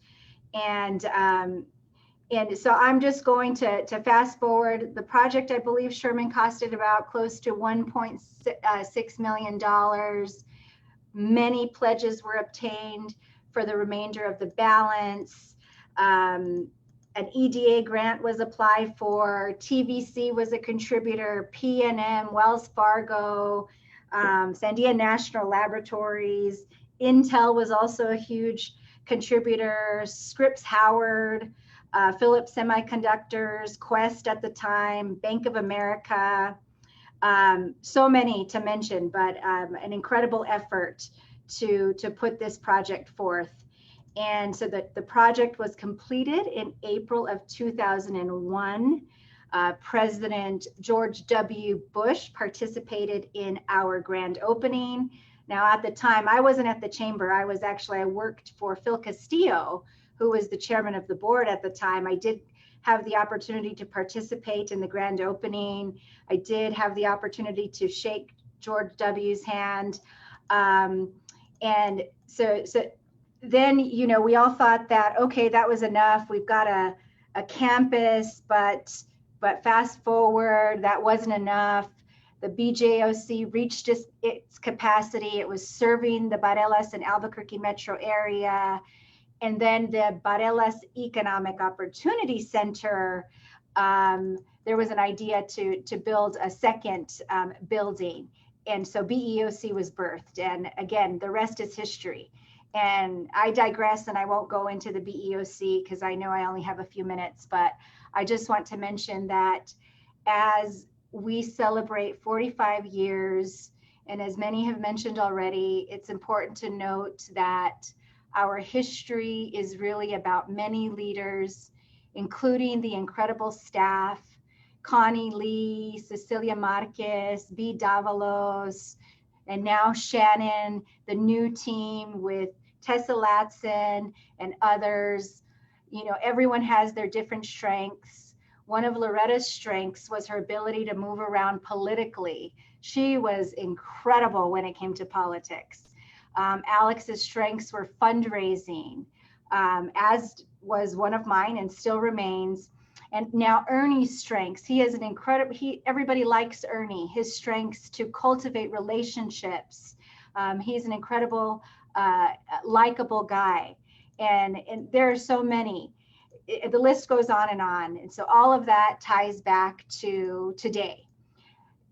And so I'm just going to fast forward. The project, I believe Sherman costed about close to $1.6 million. Many pledges were obtained for the remainder of the balance. An EDA grant was applied for. TVC was a contributor, PNM, Wells Fargo, Sandia National Laboratories. Intel was also a huge contributor, Scripps Howard, Philips Semiconductors, Quest at the time, Bank of America, so many to mention, but an incredible effort to put this project forth. And so the project was completed in April of 2001. President George W. Bush participated in our grand opening. Now, at the time, I wasn't at the chamber. I worked for Phil Castillo, who was the chairman of the board at the time. I did have the opportunity to participate in the grand opening. I did have the opportunity to shake George W.'s hand. And so then, you know, we all thought that, okay, that was enough. We've got a campus, but fast forward, that wasn't enough. The BJOC reached its capacity. It was serving the Barelas and Albuquerque metro area. And then the Barelas Economic Opportunity Center, there was an idea to build a second building. And so BEOC was birthed. And again, the rest is history. And I digress, and I won't go into the BEOC because I know I only have a few minutes, but I just want to mention that as we celebrate 45 years, and as many have mentioned already, it's important to note that our history is really about many leaders, including the incredible staff, Connie Lee, Cecilia Marquez, B. Davalos, and now Shannon, the new team with Tessa Latson and others. You know, everyone has their different strengths. One of Loretta's strengths was her ability to move around politically. She was incredible when it came to politics. Alex's strengths were fundraising, as was one of mine and still remains. And now Ernie's strengths, he is an incredible, everybody likes Ernie, his strengths to cultivate relationships. He's an incredible, likable guy. And there are so many, the list goes on. And so all of that ties back to today,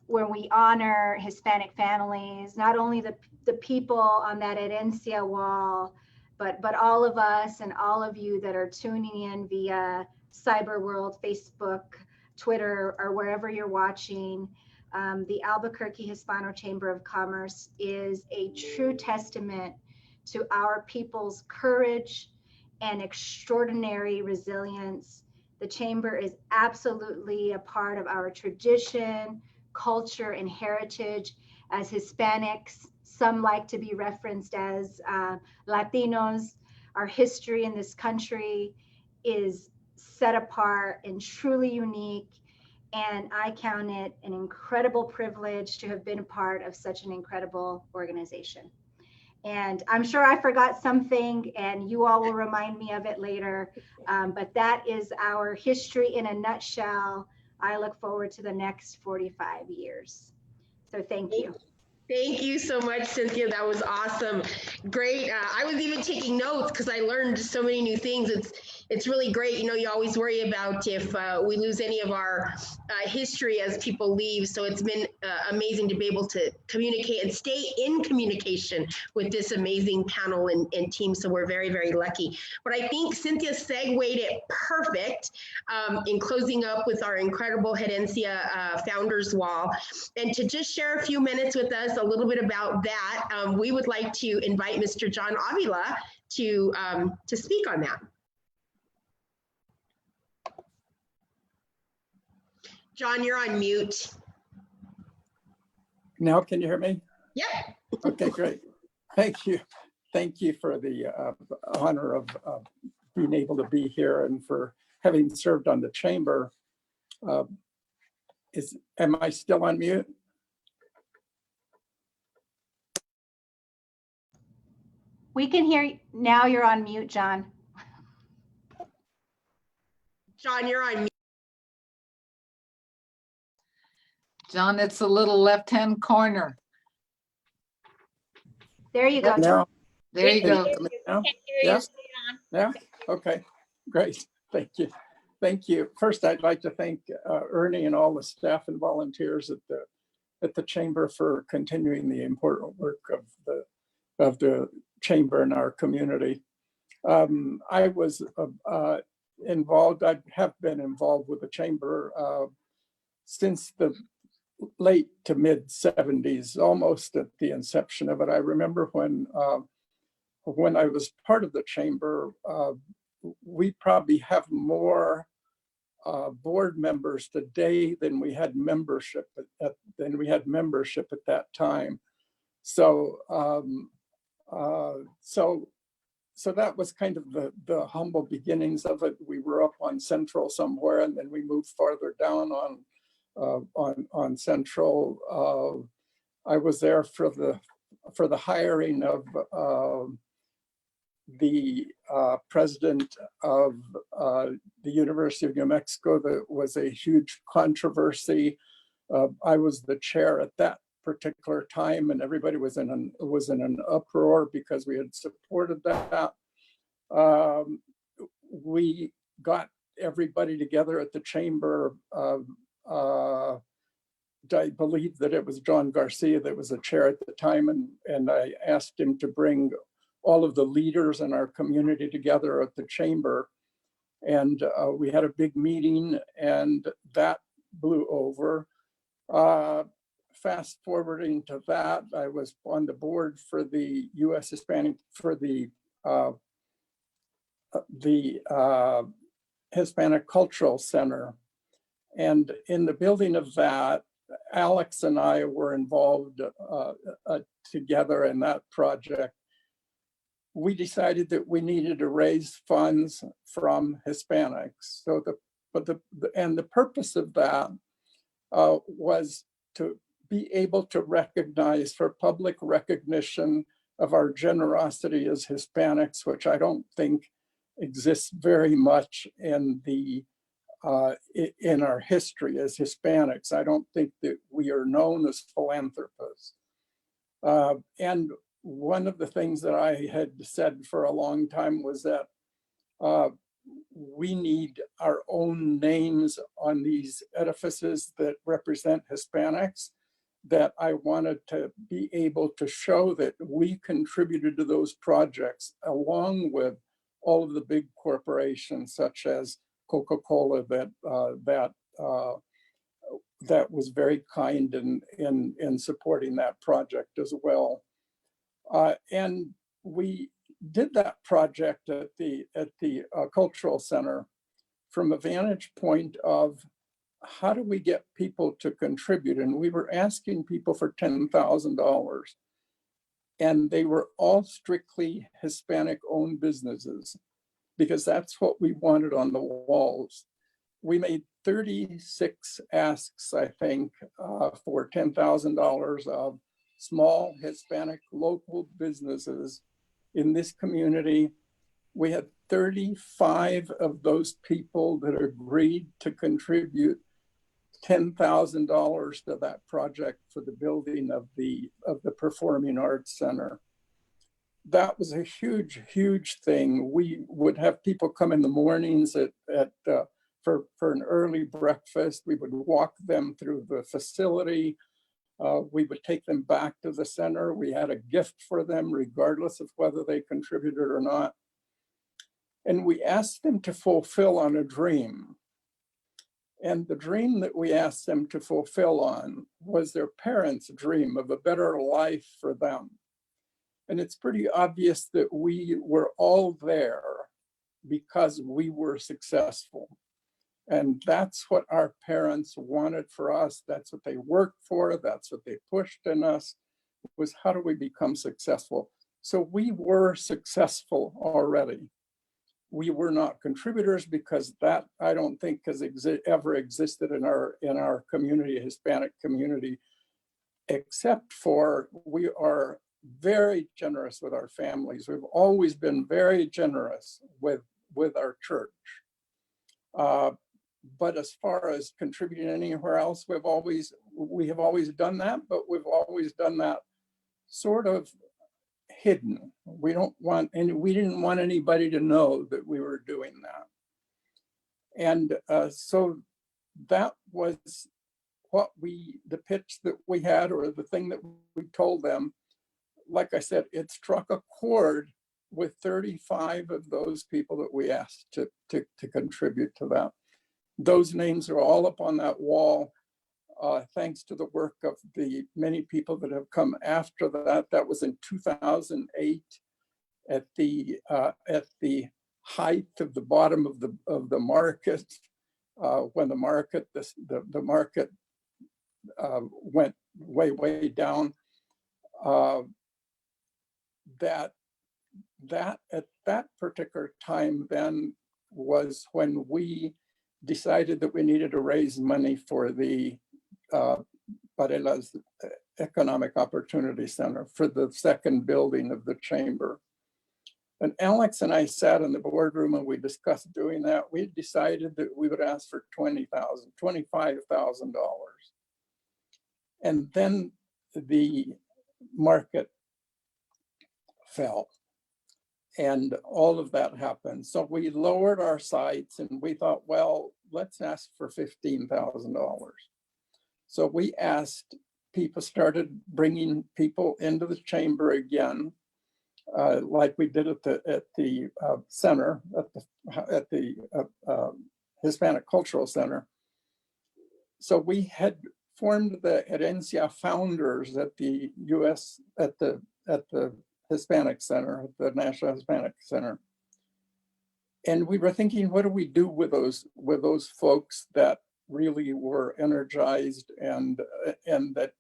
when we honor Hispanic families, not only the people on that herencia wall, but all of us and all of you that are tuning in via Cyber World, Facebook, Twitter, or wherever you're watching. The Albuquerque Hispano Chamber of Commerce is a true testament to our people's courage and extraordinary resilience. The chamber is absolutely a part of our tradition, culture, and heritage as Hispanics. Some like to be referenced as Latinos. Our history in this country is set apart and truly unique. And I count it an incredible privilege to have been a part of such an incredible organization. And I'm sure I forgot something and you all will remind me of it later. But that is our history in a nutshell. I look forward to the next 45 years. So thank you. Thank you so much, Cynthia. That was awesome. Great. I was even taking notes because I learned so many new things. It's really great. You know, you always worry about if we lose any of our history as people leave. So it's been amazing to be able to communicate and stay in communication with this amazing panel and team. So we're very, very lucky. But I think Cynthia segued it perfect in closing up with our incredible Herencia Founders Wall. And to just share a few minutes with us a little bit about that, we would like to invite Mr. John Avila to speak on that. John, you're on mute. Now, can you hear me? Yep. Okay, great. Thank you. Thank you for the honor of being able to be here and for having served on the chamber. Am I still on mute? We can hear you. Now you're on mute, John. John, you're on mute. John, it's a little left-hand corner. There you go. Now, There you go. now? Yeah. Yeah. Okay. Great. Thank you. Thank you. First, I'd like to thank Ernie and all the staff and volunteers at the chamber for continuing the important work of the chamber in our community. I was involved. I have been involved with the chamber since the late to mid 70s, almost at the inception of it. I remember when I was part of the chamber, we probably have more board members today than we had membership at that time. So so that was kind of the humble beginnings of it. We were up on Central somewhere, and then we moved farther down on Central. I was there for the hiring of the president of the University of New Mexico. That was a huge controversy. I was the chair at that particular time, and everybody was in an uproar because we had supported that. We got everybody together at the chamber. I believe that it was John Garcia that was the chair at the time, and I asked him to bring all of the leaders in our community together at the chamber. And we had a big meeting, and that blew over. Fast forwarding to that, I was on the board for the U.S. Hispanic, for the Hispanic Cultural Center. And in the building of that, Alex and I were involved together in that project. We decided that we needed to raise funds from Hispanics. So the purpose of that was to be able to recognize, for public recognition of our generosity as Hispanics, which I don't think exists very much in our history as Hispanics. I don't think that we are known as philanthropists. And one of the things that I had said for a long time was that we need our own names on these edifices that represent Hispanics, that I wanted to be able to show that we contributed to those projects along with all of the big corporations such as Coca-Cola that was very kind in supporting that project as well. And we did that project at the Cultural Center from a vantage point of how do we get people to contribute? And we were asking people for $10,000, and they were all strictly Hispanic-owned businesses, because that's what we wanted on the walls. We made 36 asks, I think, for $10,000 of small Hispanic local businesses in this community. We had 35 of those people that agreed to contribute $10,000 to that project for the building of the Performing Arts Center. That was a huge, huge thing. We would have people come in the mornings for an early breakfast. We would walk them through the facility. We would take them back to the center. We had a gift for them, regardless of whether they contributed or not. And we asked them to fulfill on a dream. And the dream that we asked them to fulfill on was their parents' dream of a better life for them. And it's pretty obvious that we were all there because we were successful. And that's what our parents wanted for us. That's what they worked for. That's what they pushed in us, was how do we become successful? So we were successful already. We were not contributors because that I don't think has ever existed in our community, Hispanic community, except for we are very generous with our families. We've always been very generous with our church. But as far as contributing anywhere else, we have always done that, but we've always done that sort of hidden. We didn't want anybody to know that we were doing that. And so that was what the pitch that we had, or the thing that we told them. Like I said, it struck a chord with 35 of those people that we asked to contribute to that. Those names are all up on that wall, thanks to the work of the many people that have come after that. That was in 2008 at the height of the bottom of the market, when the market went way down. That at that particular time then was when we decided that we needed to raise money for the Barelas Economic Opportunity Center, for the second building of the chamber. And Alex and I sat in the boardroom and we discussed doing that. We decided that we would ask for $25,000. And then the market fell. And all of that happened. So we lowered our sights and we thought, well, let's ask for $15,000. So we asked people, started bringing people into the chamber again, like we did at the center, at the Hispanic Cultural Center. So we had formed the Herencia Founders at the Hispanic Center, the National Hispanic Center. And we were thinking, what do we do with those folks that really were energized and that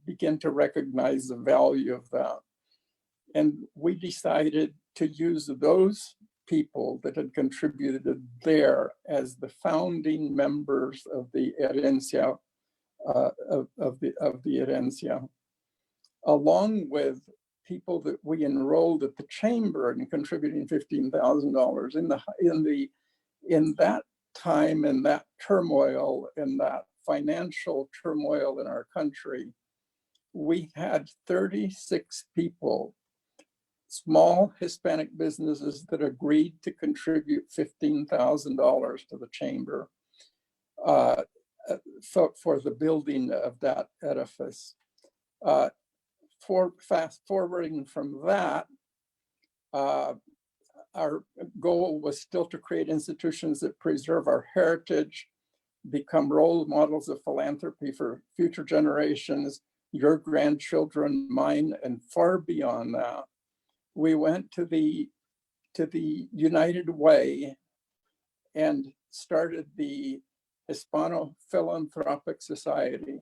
begin to recognize the value of that? And we decided to use those people that had contributed there as the founding members of the Herencia, of the Herencia, along with people that we enrolled at the chamber and contributing $15,000 in that time, in that turmoil, in that financial turmoil in our country. We had 36 people, small Hispanic businesses, that agreed to contribute $15,000 to the chamber for the building of that edifice. For fast forwarding from that, our goal was still to create institutions that preserve our heritage, become role models of philanthropy for future generations, your grandchildren, mine, and far beyond that. We went to the United Way and started the Hispano Philanthropic Society.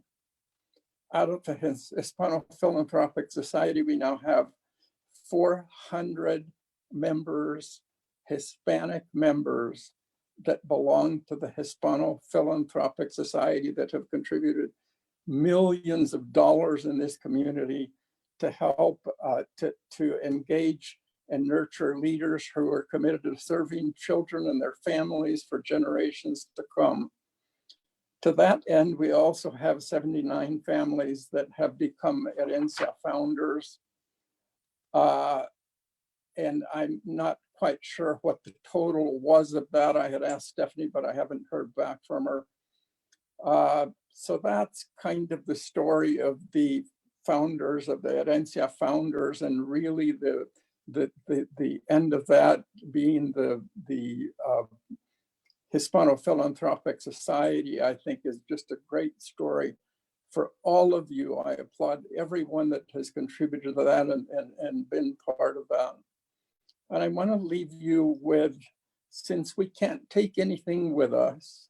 Out of the Hispano Philanthropic Society, we now have 400 members, Hispanic members, that belong to the Hispano Philanthropic Society, that have contributed millions of dollars in this community to help to engage and nurture leaders who are committed to serving children and their families for generations to come. To that end, we also have 79 families that have become Herencia founders. And I'm not quite sure what the total was of that. I had asked Stephanie, but I haven't heard back from her. So that's kind of the story of the founders, of the Herencia founders, and really the end of that being the Hispano-Philanthropic Society, I think is just a great story for all of you. I applaud everyone that has contributed to that and been part of that. And I want to leave you with, since we can't take anything with us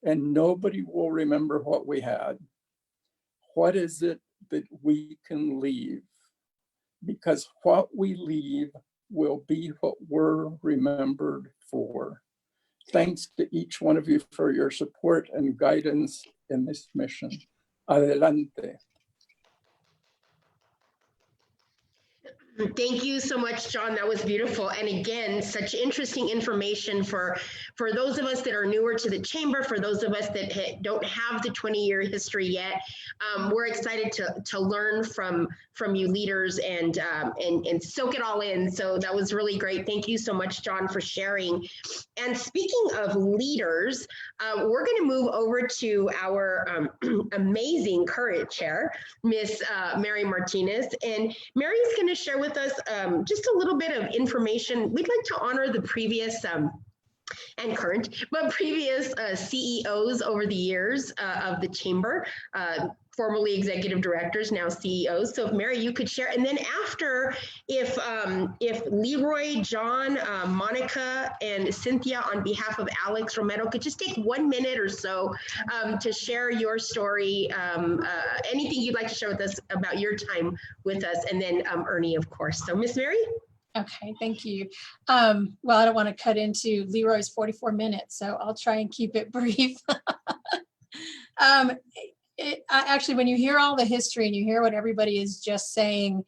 and nobody will remember what we had, what is it that we can leave? Because what we leave will be what we're remembered for. Thanks to each one of you for your support and guidance in this mission. Adelante. Thank you so much, John. That was beautiful. And again, such interesting information for those of us that are newer to the chamber, for those of us that don't have the 20-year history yet. We're excited to learn from you leaders and soak it all in. So that was really great. Thank you so much, John, for sharing. And speaking of leaders, we're going to move over to our amazing current chair, Miss Mary Martinez. And Mary's going to share with us just a little bit of information. We'd like to honor the previous and current, but previous CEOs over the years of the chamber, formerly executive directors, now CEOs. So if Mary, you could share, and then after, if Leroy, John, Monica, and Cynthia, on behalf of Alex Romero, could just take 1 minute or so to share your story, anything you'd like to share with us about your time with us, and then Ernie, of course. So Miss Mary? Okay, thank you. Well, I don't want to cut into Leroy's 44 minutes, so I'll try and keep it brief. Actually, when you hear all the history and you hear what everybody is just saying,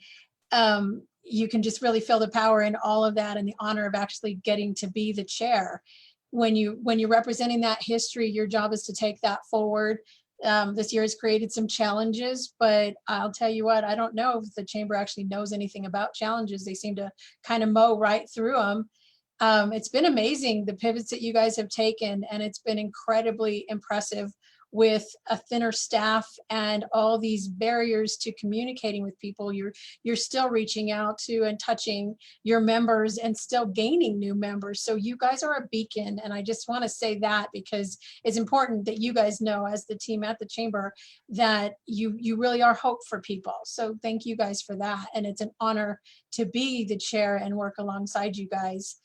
you can just really feel the power in all of that and the honor of actually getting to be the chair. When you're representing that history, your job is to take that forward. This year has created some challenges, but I'll tell you what, I don't know if the chamber actually knows anything about challenges. They seem to kind of mow right through them. It's been amazing, the pivots that you guys have taken, and it's been incredibly impressive with a thinner staff and all these barriers to communicating with people. You're still reaching out to and touching your members and still gaining new members. So you guys are a beacon, and I just want to say that because it's important that you guys know, as the team at the chamber, that you really are hope for people. So thank you guys for that, and it's an honor to be the chair and work alongside you guys.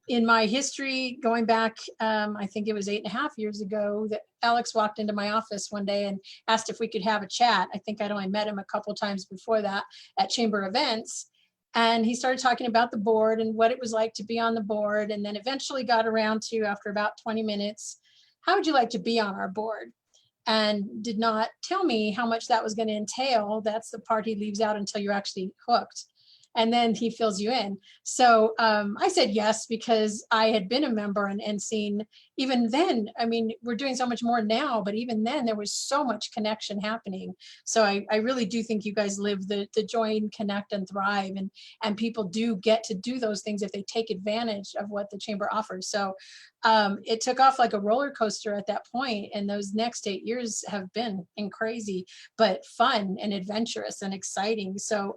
In my history, going back, I think it was 8.5 years ago, that Alex walked into my office one day and asked if we could have a chat. I think I'd only met him a couple times before that at chamber events. And he started talking about the board and what it was like to be on the board. And then eventually got around to, after about 20 minutes, how would you like to be on our board? And did not tell me how much that was going to entail. That's the part he leaves out until you're actually hooked. And then he fills you in. So I said yes, because I had been a member and seen, even then, I mean, we're doing so much more now, but even then there was so much connection happening. So I really do think you guys live the join, connect, and thrive. And people do get to do those things if they take advantage of what the chamber offers. So it took off like a roller coaster at that point, and those next 8 years have been crazy, but fun and adventurous and exciting. So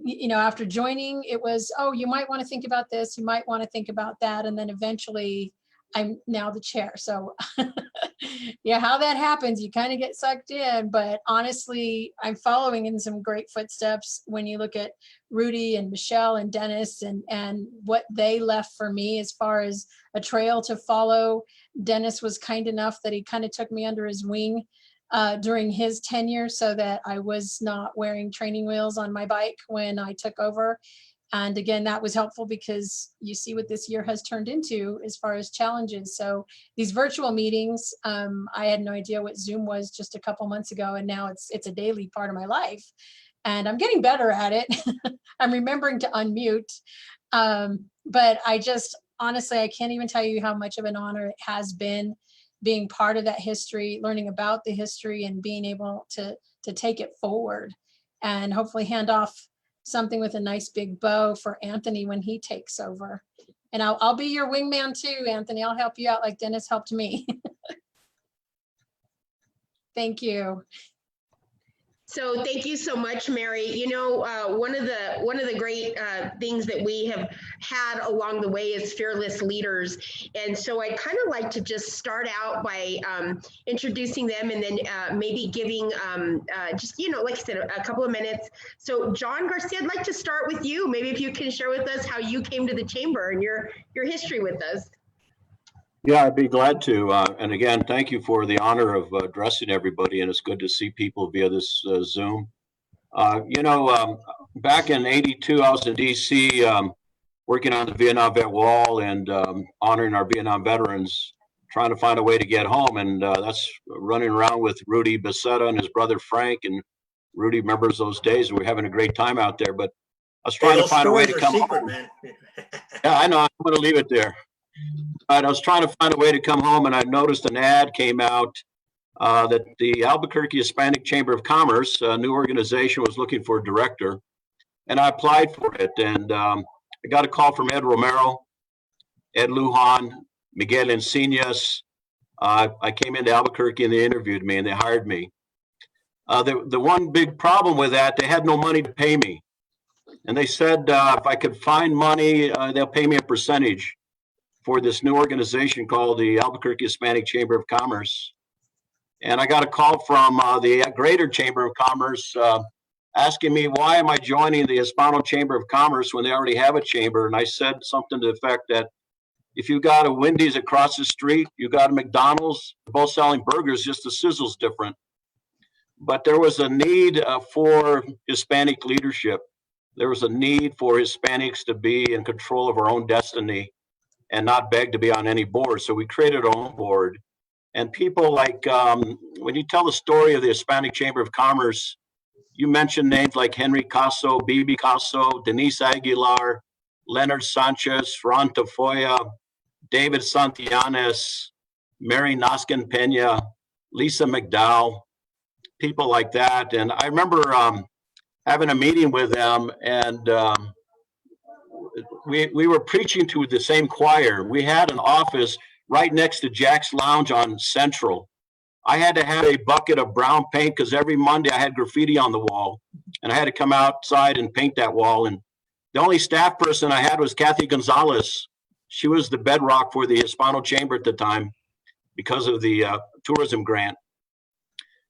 you know, after joining, it was, oh, you might want to think about this, you might want to think about that. And then eventually I'm now the chair. So yeah, how that happens, you kind of get sucked in, but honestly, I'm following in some great footsteps when you look at Rudy and Michelle and Dennis and what they left for me as far as a trail to follow. Dennis was kind enough that he kind of took me under his wing during his tenure, so that I was not wearing training wheels on my bike when I took over. And again, that was helpful because you see what this year has turned into as far as challenges. So these virtual meetings, I had no idea what Zoom was just a couple months ago, and now it's a daily part of my life. And I'm getting better at it. I'm remembering to unmute. But I just, honestly, I can't even tell you how much of an honor it has been being part of that history, learning about the history, and being able to take it forward and hopefully hand off something with a nice big bow for Anthony when he takes over. And I'll be your wingman too, Anthony. I'll help you out like Dennis helped me. Thank you. So thank you so much, Mary. You know, one of the great things that we have had along the way is fearless leaders. And so I kind of like to just start out by introducing them, and then maybe giving just, you know, like I said, a couple of minutes. So John Garcia, I'd like to start with you. Maybe if you can share with us how you came to the Chamber and your history with us. Yeah, I'd be glad to. And again, thank you for the honor of addressing everybody. And it's good to see people via this Zoom. You know, back in '82, I was in DC working on the Vietnam Vet Wall and honoring our Vietnam veterans, trying to find a way to get home. And that's running around with Rudy Becerra and his brother Frank. And Rudy remembers those days. We were having a great time out there. But I was trying to find a way to come home. Man. Yeah, I know. I'm going to leave it there. But I was trying to find a way to come home, and I noticed an ad came out that the Albuquerque Hispanic Chamber of Commerce, a new organization, was looking for a director. And I applied for it. And I got a call from Ed Romero, Ed Lujan, Miguel Encinas. I came into Albuquerque and they interviewed me and they hired me. The one big problem with that, they had no money to pay me. And they said if I could find money, they'll pay me a percentage for this new organization called the Albuquerque Hispanic Chamber of Commerce. And I got a call from the Greater Chamber of Commerce asking me, why am I joining the Hispano Chamber of Commerce when they already have a chamber? And I said something to the effect that if you got a Wendy's across the street, you got a McDonald's, both selling burgers, just the sizzle's different. But there was a need for Hispanic leadership. There was a need for Hispanics to be in control of our own destiny and not beg to be on any board. So we created our own board. And people like, when you tell the story of the Hispanic Chamber of Commerce, you mention names like Henry Caso, Bibi Caso, Denise Aguilar, Leonard Sanchez, Ron Tafoya, David Santillanes, Mary Naskin Pena, Lisa McDowell, people like that. And I remember having a meeting with them, and we were preaching to the same choir. We had an office right next to Jack's Lounge on Central. I had to have a bucket of brown paint because every Monday I had graffiti on the wall, and I had to come outside and paint that wall. And the only staff person I had was Kathy Gonzalez. She was the bedrock for the Hispano Chamber at the time because of the tourism grant.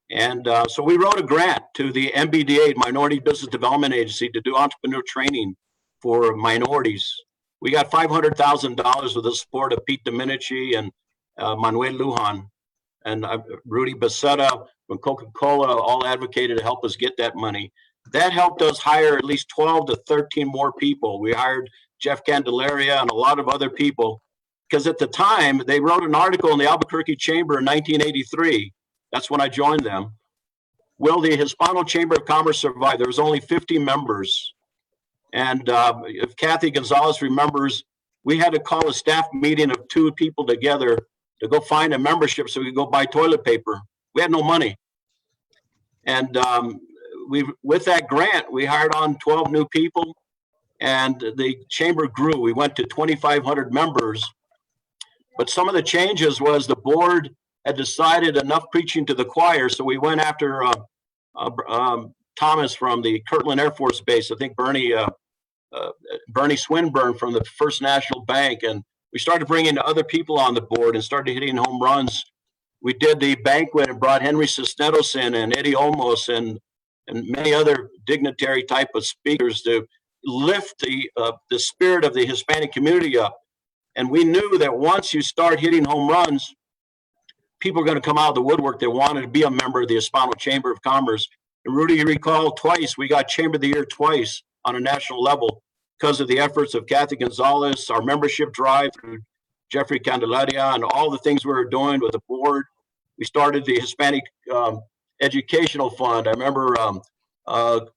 And so we wrote a grant to the MBDA, Minority Business Development Agency, to do entrepreneur training for minorities. We got $500,000 with the support of Pete Dominici and Manuel Lujan, and Rudy Becerra from Coca-Cola all advocated to help us get that money. That helped us hire at least 12 to 13 more people. We hired Jeff Candelaria and a lot of other people, because at the time they wrote an article in the Albuquerque Chamber in 1983. That's when I joined them. Will the Hispano Chamber of Commerce survive? There was only 50 members. And if Kathy Gonzalez remembers, we had to call a staff meeting of 2 people together to go find a membership so we could go buy toilet paper. We had no money. And with that grant, we hired on 12 new people, and the chamber grew. We went to 2,500 members. But some of the changes was the board had decided enough preaching to the choir, so we went after Thomas from the Kirtland Air Force Base. I think Bernie Swinburne from the First National Bank, and we started bringing other people on the board and started hitting home runs. We did the banquet and brought Henry Cisneros in and Eddie Olmos and many other dignitary type of speakers to lift the spirit of the Hispanic community up. And we knew that once you start hitting home runs, people are going to come out of the woodwork that wanted to be a member of the Hispano Chamber of Commerce. And Rudy, you recall twice, we got Chamber of the Year twice on a national level. because of the efforts of Kathy Gonzalez, our membership drive through Jeffrey Candelaria, and all the things we were doing with the board. We started the Hispanic Educational Fund. I remember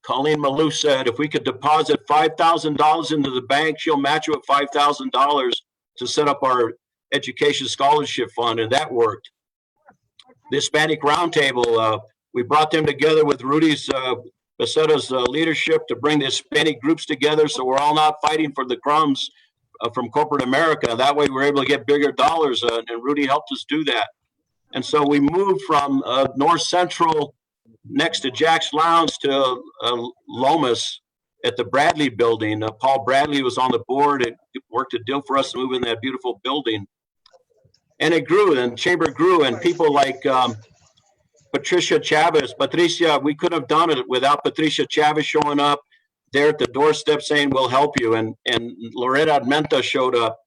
Colleen Malou said, if we could deposit $5,000 into the bank, she'll match it with $5,000 to set up our education scholarship fund, and that worked. The Hispanic Roundtable, we brought them together with Rudy's Becerra's leadership to bring the Hispanic groups together, so we're all not fighting for the crumbs from corporate America. That way we're able to get bigger dollars, and Rudy helped us do that. And so we moved from North Central next to Jack's Lounge to Lomas at the Bradley building. Paul Bradley was on the board. It worked a deal for us to move in that beautiful building. And it grew, and Chamber grew, and people like Patricia, we couldn't have done it without Patricia Chavez showing up there at the doorstep saying, we'll help you. And Loretta Armenta showed up,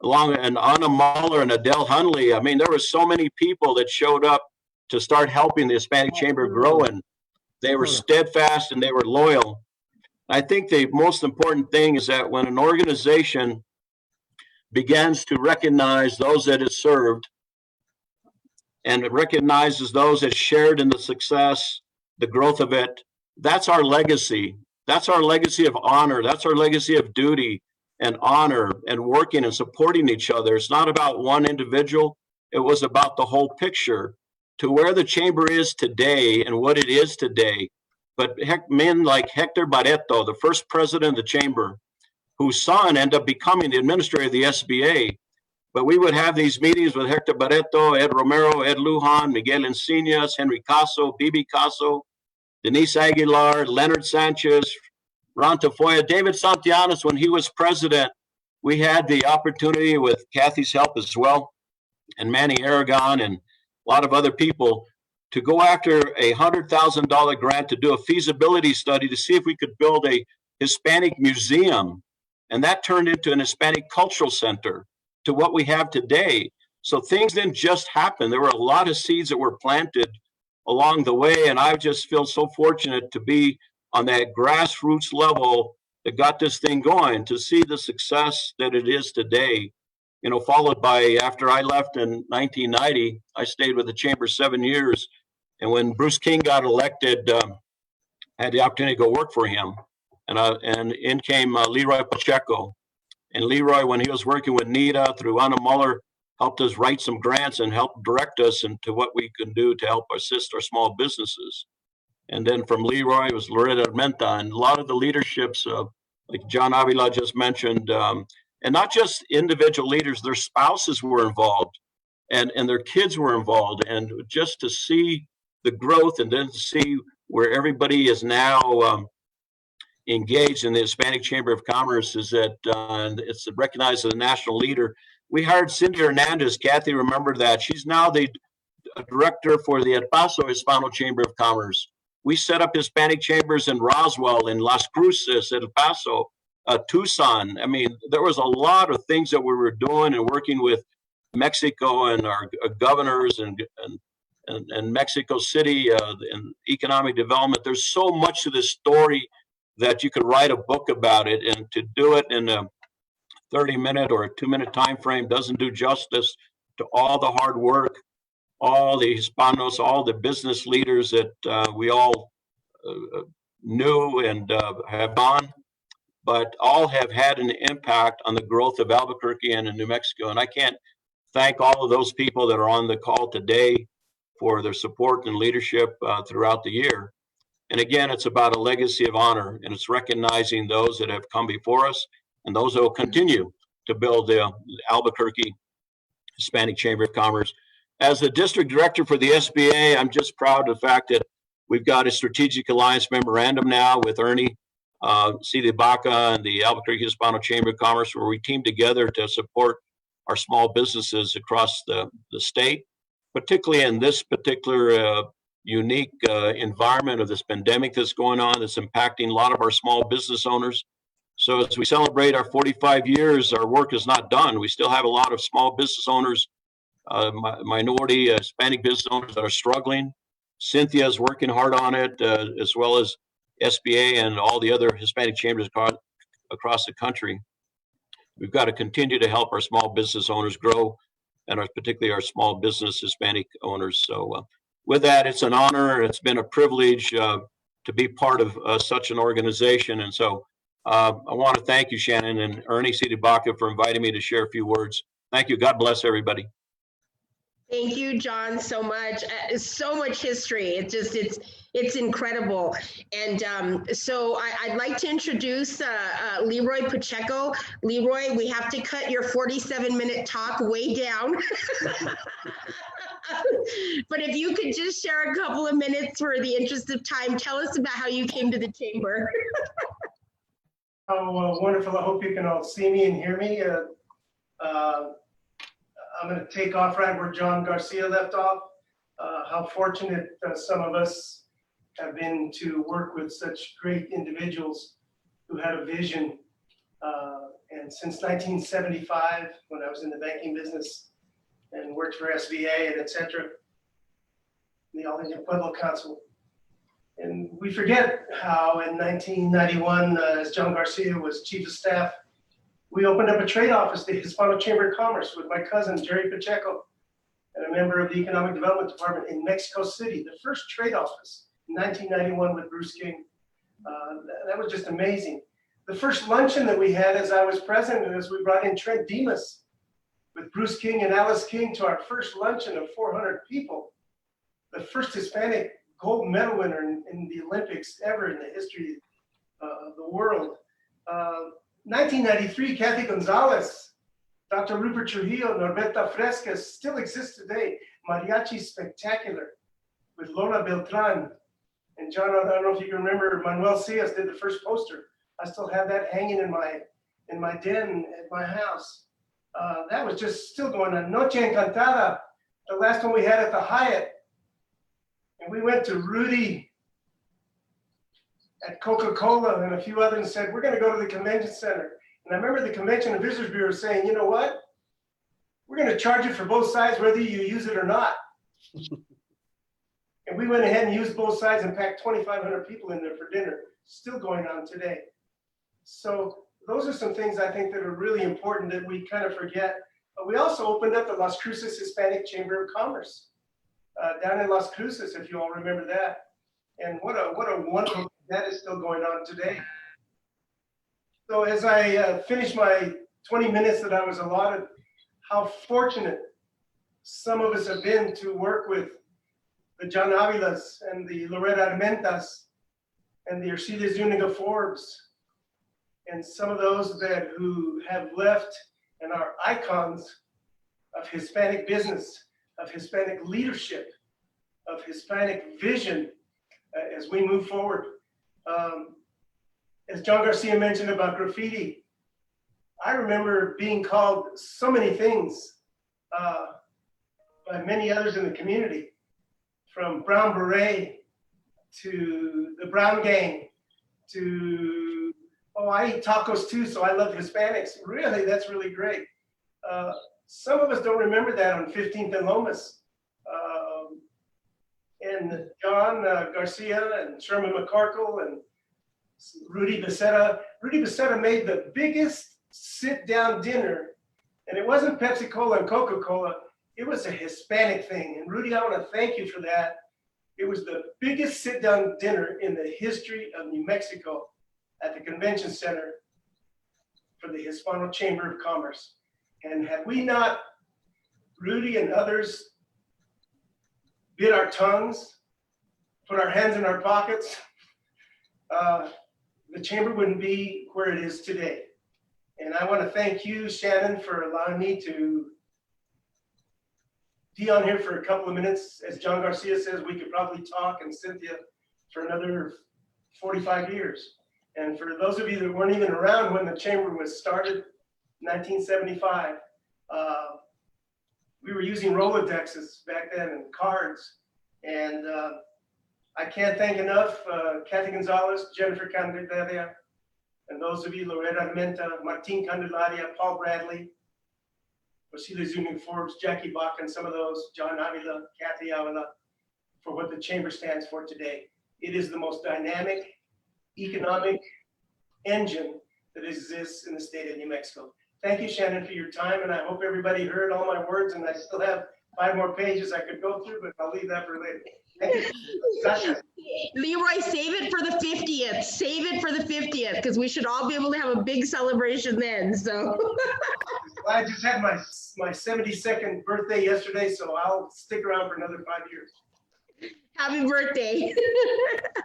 along, and Anna Mahler and Adele Hunley. I mean, there were so many people that showed up to start helping the Hispanic Chamber grow, and they were steadfast and they were loyal. I think the most important thing is that when an organization begins to recognize those that it served, and it recognizes those that shared in the success, the growth of it, that's our legacy. That's our legacy of honor. That's our legacy of duty and honor and working and supporting each other. It's not about one individual. It was about the whole picture, to where the chamber is today and what it is today. But men like Hector Barreto, the first president of the chamber, whose son ended up becoming the administrator of the SBA. But we would have these meetings with Hector Barreto, Ed Romero, Ed Lujan, Miguel Encinas, Henry Caso, Bibi Caso, Denise Aguilar, Leonard Sanchez, Ron Tafoya, David Santianes. When he was president, we had the opportunity, with Kathy's help as well, and Manny Aragon and a lot of other people, to go after a $100,000 grant to do a feasibility study to see if we could build a Hispanic museum. And that turned into an Hispanic cultural center, to what we have today. So things didn't just happen. There were a lot of seeds that were planted along the way. And I just feel so fortunate to be on that grassroots level that got this thing going, to see the success that it is today. You know, followed by, after I left in 1990, I stayed with the chamber 7 years. And when Bruce King got elected, I had the opportunity to go work for him. And in came Leroy Pacheco. And Leroy, when he was working with NITA through Anna Muller, helped us write some grants and helped direct us into what we can do to help assist our small businesses. And then from Leroy, it was Loretta Armenta, and a lot of the leaderships of, like John Avila just mentioned, and not just individual leaders, their spouses were involved, and their kids were involved. And just to see the growth, and then to see where everybody is now engaged in the Hispanic Chamber of Commerce, is that it's recognized as a national leader. We hired Cindy Hernandez. Kathy remembered that. She's now the director for the El Paso Hispano Chamber of Commerce. We set up Hispanic chambers in Roswell, in Las Cruces, El Paso, Tucson. I mean, there was a lot of things that we were doing and working with Mexico and our governors and Mexico City and economic development. There's so much to this story that you could write a book about it, and to do it in a 30-minute or a 2-minute time frame doesn't do justice to all the hard work, all the Hispanos, all the business leaders that we all knew and have gone, but all have had an impact on the growth of Albuquerque and in New Mexico. And I can't thank all of those people that are on the call today for their support and leadership throughout the year. And again, it's about a legacy of honor, and it's recognizing those that have come before us and those that will continue to build the Albuquerque Hispanic Chamber of Commerce. As the district director for the SBA, I'm just proud of the fact that we've got a strategic alliance memorandum now with Ernie C. Baca and the Albuquerque Hispano Chamber of Commerce, where we team together to support our small businesses across the state, particularly in this particular unique environment of this pandemic that's going on, that's impacting a lot of our small business owners. So as we celebrate our 45 years, our work is not done. We still have a lot of small business owners, minority Hispanic business owners that are struggling. Cynthia is working hard on it, as well as SBA and all the other Hispanic chambers across the country. We've got to continue to help our small business owners grow, and particularly our small business Hispanic owners. So with that, it's an honor. It's been a privilege to be part of such an organization. And so I want to thank you, Shannon and Ernie Citibacca, for inviting me to share a few words. Thank you. God bless everybody. Thank you, John, so much. So much history. It's incredible. And so I'd like to introduce Leroy Pacheco. Leroy, we have to cut your 47-minute talk way down. But if you could just share a couple of minutes for the interest of time, tell us about how you came to the chamber. Oh, well, wonderful. I hope you can all see me and hear me. I'm going to take off right where John Garcia left off. How fortunate some of us have been to work with such great individuals who had a vision. And since 1975, when I was in the banking business and worked for SBA and et cetera, the All India Pueblo Council. And we forget how in 1991, as John Garcia was chief of staff, we opened up a trade office, the Hispano Chamber of Commerce, with my cousin, Jerry Pacheco, and a member of the Economic Development Department in Mexico City, the first trade office in 1991 with Bruce King. That was just amazing. The first luncheon that we had as I was president is we brought in Trent Demas with Bruce King and Alice King to our first luncheon of 400 people. The first Hispanic gold medal winner in the Olympics ever in the history of the world. 1993, Kathy Gonzalez, Dr. Rupert Trujillo, Norberta Frescas still exists today. Mariachi Spectacular with Lola Beltran. And John, I don't know if you can remember, Manuel Cias did the first poster. I still have that hanging in my den at my house. That was just still going on. Noche Encantada, the last one we had at the Hyatt. And we went to Rudy at Coca-Cola and a few others and said, we're going to go to the convention center. And I remember the Convention and Visitors Bureau saying, you know what? We're going to charge you for both sides, whether you use it or not. And we went ahead and used both sides and packed 2,500 people in there for dinner. Still going on today. So those are some things I think that are really important that we kind of forget. But we also opened up the Las Cruces Hispanic Chamber of Commerce down in Las Cruces, if you all remember that. And what a wonderful, that is still going on today. So as I finish my 20 minutes that I was allotted, how fortunate some of us have been to work with the John Avilas and the Loretta Armentas and the Ercilia Zuniga Forbes and some of those who have left and are icons of Hispanic business, of Hispanic leadership, of Hispanic vision as we move forward. As John Garcia mentioned about graffiti, I remember being called so many things by many others in the community, from Brown Beret to the Brown Gang to, oh, I eat tacos too, so I love Hispanics. Really, that's really great. Some of us don't remember that on 15th and Lomas. And John Garcia and Sherman McCorkle and Rudy Becerra. Rudy Becerra made the biggest sit-down dinner, and it wasn't Pepsi-Cola and Coca-Cola. It was a Hispanic thing. And Rudy, I want to thank you for that. It was the biggest sit-down dinner in the history of New Mexico at the Convention Center for the Hispano Chamber of Commerce. And had we not, Rudy and others, bit our tongues, put our hands in our pockets, the chamber wouldn't be where it is today. And I want to thank you, Shannon, for allowing me to be on here for a couple of minutes. As John Garcia says, we could probably talk, and Cynthia, for another 45 years. And for those of you that weren't even around when the chamber was started, 1975, we were using Rolodexes back then and cards. And I can't thank enough Kathy Gonzalez, Jennifer Candelaria, and those of you, Loretta Armenta, Martin Candelaria, Paul Bradley, Ercilia Zuniga Forbes, Jackie Bach, and some of those, John Avila, Kathy Avila, for what the chamber stands for today. It is the most dynamic economic engine that exists in the state of New Mexico. Thank you, Shannon, for your time, and I hope everybody heard all my words, and I still have 5 more pages I could go through, but I'll leave that for later. Thank you. Gotcha. Leroy, save it for the 50th. Save it for the 50th, because we should all be able to have a big celebration then, so. Well, I just had my 72nd birthday yesterday, so I'll stick around for another 5 years. Happy birthday. Thank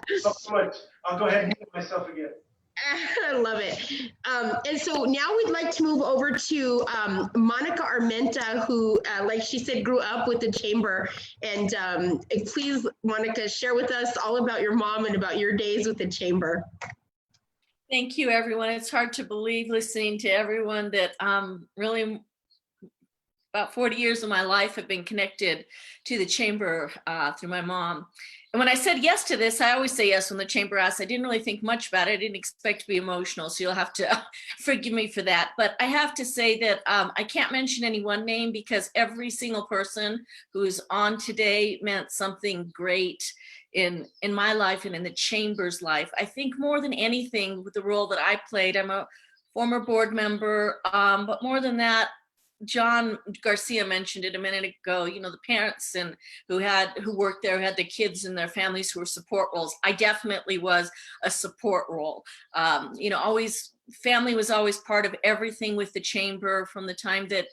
you so much. I'll go ahead and mute myself again. I love it. And so now we'd like to move over to Monica Armenta, who, like she said, grew up with the chamber. And please, Monica, share with us all about your mom and about your days with the chamber. Thank you, everyone. It's hard to believe, listening to everyone, that really about 40 years of my life have been connected to the chamber through my mom. And when I said yes to this, I always say yes when the chamber asks. I didn't really think much about it. I didn't expect to be emotional, so you'll have to forgive me for that. But I have to say that I can't mention any one name, because every single person who's on today meant something great in my life and in the chamber's life. I think more than anything, with the role that I played, I'm a former board member, but more than that, John Garcia mentioned it a minute ago, you know, the parents and who worked there, who had the kids and their families who were support roles. I definitely was a support role. You know, family was always part of everything with the chamber, from the time that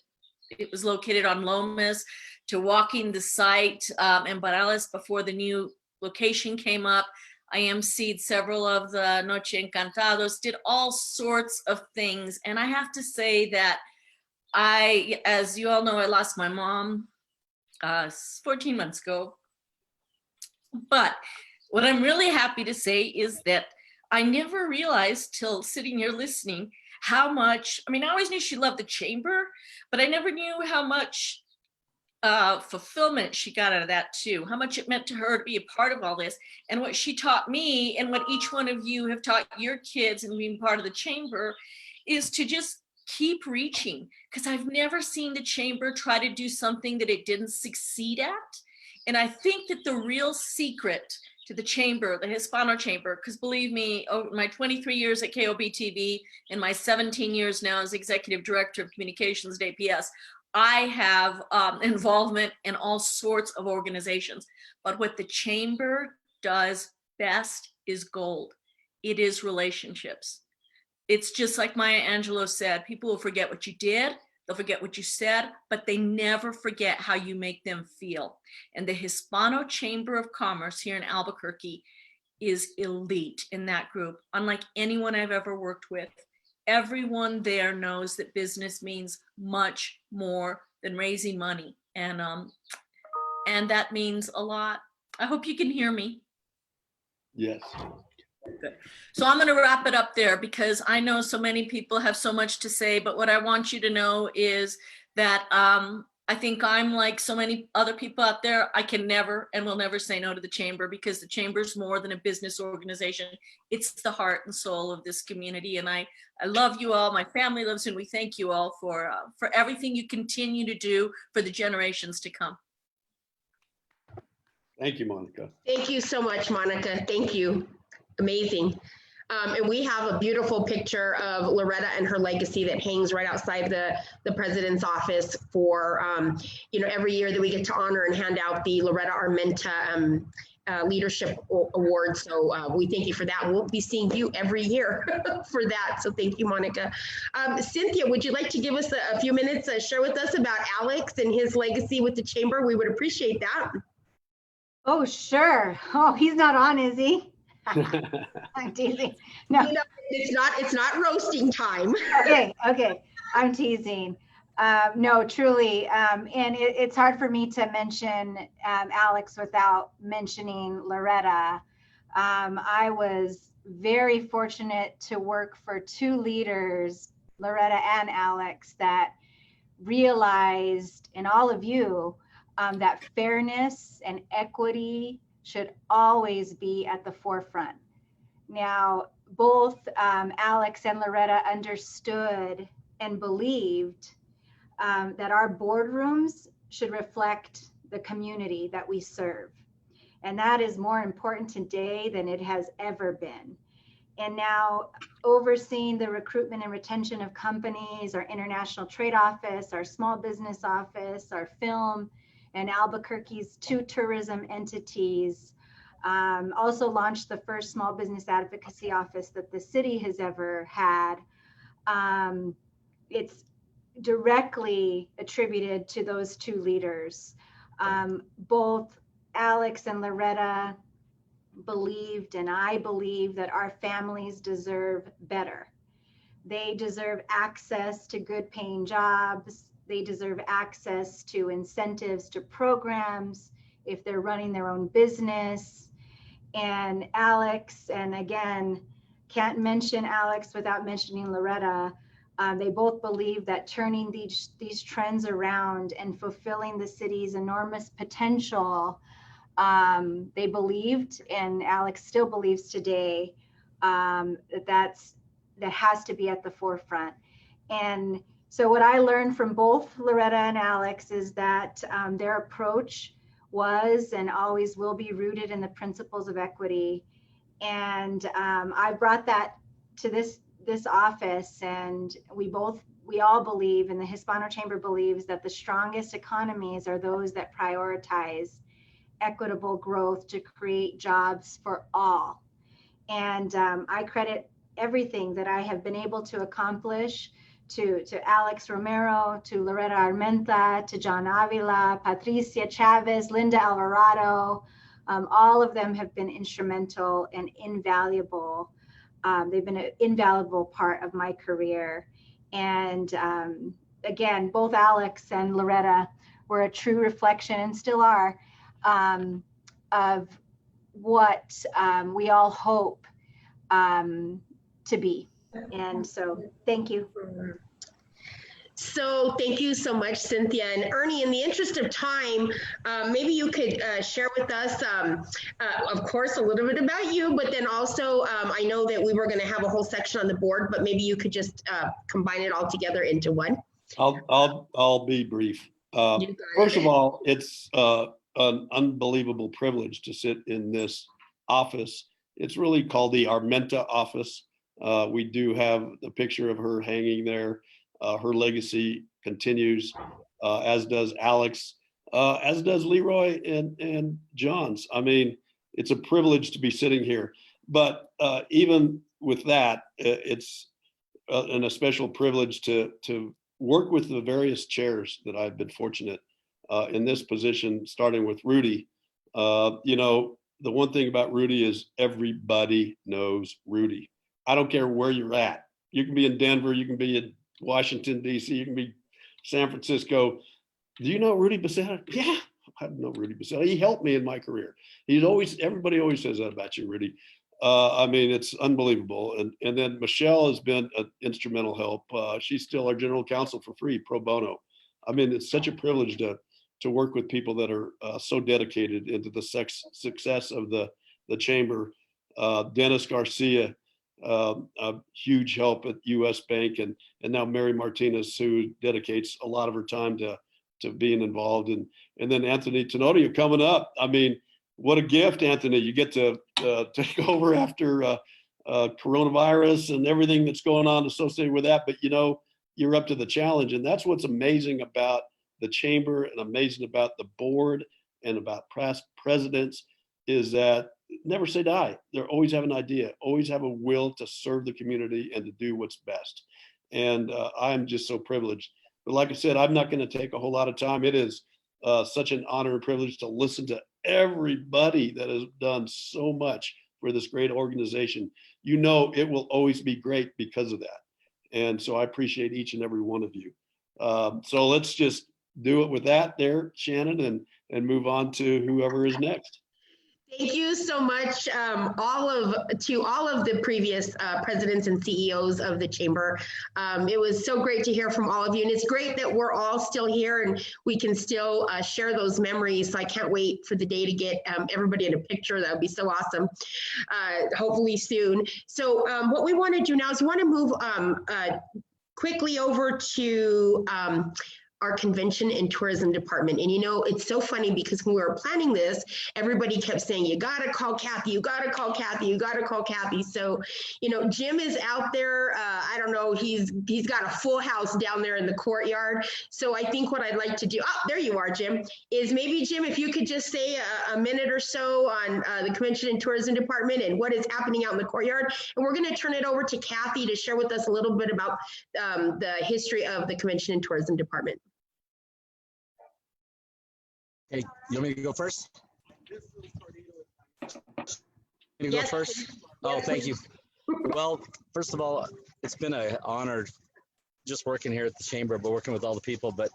it was located on Lomas to walking the site in Barales before the new location came up. I emceed several of the Noche Encantados, did all sorts of things. And I have to say that as you all know, I lost my mom 14 months ago. But what I'm really happy to say is that I never realized till sitting here listening how much, I mean, I always knew she loved the chamber, but I never knew how much fulfillment she got out of that too, how much it meant to her to be a part of all this, and what she taught me, and what each one of you have taught your kids and being part of the chamber, is to just keep reaching, because I've never seen the chamber try to do something that it didn't succeed at. And I think that the real secret to the chamber, the Hispano chamber, because believe me, over my 23 years at KOB TV and my 17 years now as executive director of communications at APS, I have involvement in all sorts of organizations. But what the chamber does best is gold. It is relationships. It's just like Maya Angelou said, people will forget what you did, they'll forget what you said, but they never forget how you make them feel. And the Hispano Chamber of Commerce here in Albuquerque is elite in that group, unlike anyone I've ever worked with. Everyone there knows that business means much more than raising money. And that means a lot. I hope you can hear me. Yes. Good. So I'm going to wrap it up there, because I know so many people have so much to say, but what I want you to know is that I think I'm like so many other people out there. I can never and will never say no to the chamber, because the chamber's more than a business organization. It's the heart and soul of this community. And I love you all. My family loves you, and we thank you all for everything you continue to do for the generations to come. Thank you, Monica. Thank you so much, Monica. Thank you. Amazing. And we have a beautiful picture of Loretta and her legacy that hangs right outside the president's office for, you know, every year that we get to honor and hand out the Loretta Armenta Leadership Award. So we thank you for that. We'll be seeing you every year for that. So thank you, Monica. Cynthia, would you like to give us a few minutes, share with us about Alex and his legacy with the chamber? We would appreciate that. Oh, sure. Oh, he's not on, is he? I'm teasing. No, you know, it's not roasting time. Okay, I'm teasing. No, truly, and it's hard for me to mention Alex without mentioning Loretta. I was very fortunate to work for two leaders, Loretta and Alex, that realized in all of you that fairness and equity should always be at the forefront. Now, both Alex and Loretta understood and believed that our boardrooms should reflect the community that we serve. And that is more important today than it has ever been. and now overseeing the recruitment and retention of companies, our international trade office, our small business office, our film, and Albuquerque's 2 tourism entities. Also launched the first small business advocacy office that the city has ever had. It's directly attributed to those 2 leaders. Both Alex and Loretta believed, and I believe, that our families deserve better. They deserve access to good paying jobs. They deserve access to incentives, to programs, if they're running their own business. And Alex, and again, can't mention Alex without mentioning Loretta, they both believe that turning these trends around and fulfilling the city's enormous potential, they believed, and Alex still believes today, that has to be at the forefront. And so what I learned from both Loretta and Alex is that their approach was and always will be rooted in the principles of equity. And I brought that to this office, and we all believe, and the Hispano Chamber believes, that the strongest economies are those that prioritize equitable growth to create jobs for all. And I credit everything that I have been able to accomplish to Alex Romero, to Loretta Armenta, to John Avila, Patricia Chavez, Linda Alvarado. All of them have been instrumental and invaluable. They've been an invaluable part of my career. And again, both Alex and Loretta were a true reflection, and still are, of what we all hope to be. And so thank you. So thank you so much, Cynthia. And Ernie, in the interest of time, maybe you could share with us, of course, a little bit about you, but then also, I know that we were going to have a whole section on the board, but maybe you could just combine it all together into one. I'll be brief. First of all, it's an unbelievable privilege to sit in this office. It's really called the Armenta office. We do have the picture of her hanging there. Her legacy continues, as does Alex, as does Leroy and John's. I mean, it's a privilege to be sitting here. But even with that, it's a special privilege to work with the various chairs that I've been fortunate in this position, starting with Rudy. You know, the one thing about Rudy is everybody knows Rudy. I don't care where you're at. You can be in Denver, you can be in Washington, D.C., you can be San Francisco. Do you know Rudy Becerra? Yeah, I know Rudy Becerra. He helped me in my career. Everybody always says that about you, Rudy. I mean, it's unbelievable. And then Michelle has been an instrumental help. She's still our general counsel for free, pro bono. I mean, it's such a privilege to work with people that are so dedicated into the success of the chamber. Dennis Garcia, a huge help at US Bank, and now Mary Martinez, who dedicates a lot of her time to being involved, and then Anthony Tenorio coming up. I mean, what a gift, Anthony. You get to take over after coronavirus and everything that's going on associated with that, but you know, you're up to the challenge. And that's what's amazing about the chamber and amazing about the board and about presidents, is that never say die. They always have an idea, always have a will to serve the community and to do what's best. And I'm just so privileged. But like I said, I'm not going to take a whole lot of time. It is such an honor and privilege to listen to everybody that has done so much for this great organization. You know, it will always be great because of that. And so I appreciate each and every one of you. So let's just do it with that there, Shannon, and move on to whoever is next. Thank you so much, to all of the previous presidents and CEOs of the chamber. It was so great to hear from all of you, and it's great that we're all still here and we can still share those memories. So I can't wait for the day to get everybody in a picture. That would be so awesome. Hopefully soon. So what we want to do now is we want to move quickly over to our convention and tourism department. And you know, it's so funny because when we were planning this, everybody kept saying, you gotta call Kathy, you gotta call Kathy, you gotta call Kathy. So, you know, Jim is out there. I don't know, he's got a full house down there in the courtyard. So I think what I'd like to do, oh, there you are, Jim, is maybe, Jim, if you could just say a minute or so on the convention and tourism department and what is happening out in the courtyard. And we're gonna turn it over to Kathy to share with us a little bit about the history of the convention and tourism department. Hey, you want me to go first? You go first? Oh, thank you. Well, first of all, it's been an honor just working here at the chamber, but working with all the people. But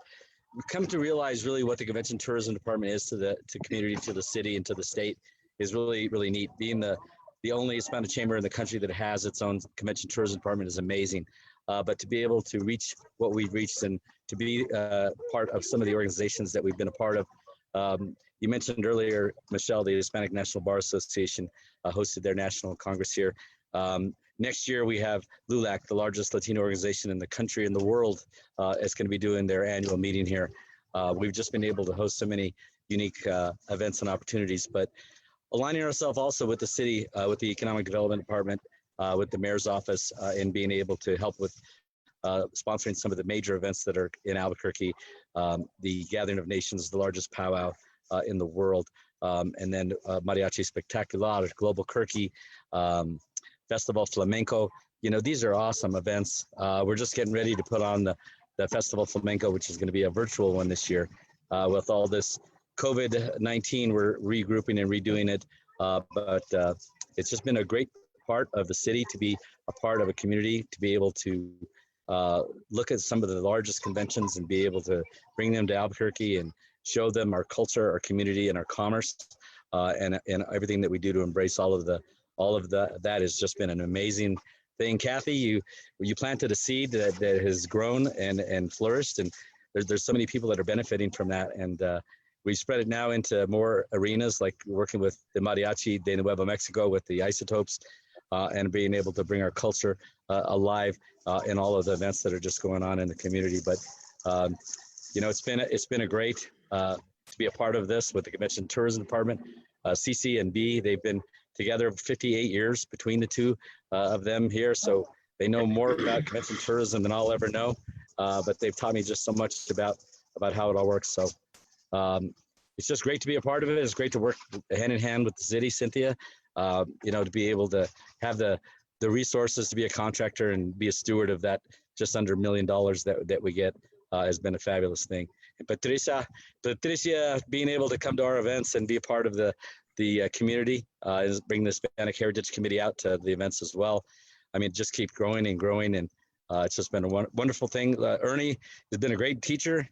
we've come to realize really what the convention tourism department is to the community, to the city, and to the state is really, really neat. Being the only Hispanic chamber in the country that has its own convention tourism department is amazing. But to be able to reach what we've reached and to be part of some of the organizations that we've been a part of. You mentioned earlier, Michelle, the Hispanic National Bar Association hosted their national congress here. Next year, we have LULAC, the largest Latino organization in the country and the world, is going to be doing their annual meeting here. We've just been able to host so many unique events and opportunities, but aligning ourselves also with the city, with the Economic Development Department, with the mayor's office, and being able to help with sponsoring some of the major events that are in Albuquerque, the Gathering of Nations, the largest powwow in the world, and then Mariachi Spectacular, Global Kirky, Festival Flamenco. You know, these are awesome events. We're just getting ready to put on the Festival Flamenco, which is going to be a virtual one this year. With all this COVID-19, we're regrouping and redoing it, but it's just been a great part of the city to be a part of a community, to be able to look at some of the largest conventions and be able to bring them to Albuquerque and show them our culture, our community, and our commerce, and everything that we do to embrace all of that has just been an amazing thing. Kathy, you planted a seed that has grown and flourished, and there's so many people that are benefiting from that, and we spread it now into more arenas, like working with the Mariachi de Nuevo Mexico with the Isotopes, and being able to bring our culture alive in all of the events that are just going on in the community. But you know, it's been a great to be a part of this with the Convention Tourism Department. CC and B, they've been together 58 years between the two of them here, so they know more about convention tourism than I'll ever know. But they've taught me just so much about how it all works. So it's just great to be a part of it. It's great to work hand in hand with the city, Cynthia. You know, to be able to have the resources to be a contractor and be a steward of that just under $1 million that we get has been a fabulous thing. And Patricia, being able to come to our events and be a part of the community, is bring the Hispanic Heritage Committee out to the events as well. I mean, just keep growing and growing, and it's just been a wonderful thing. Ernie has been a great teacher.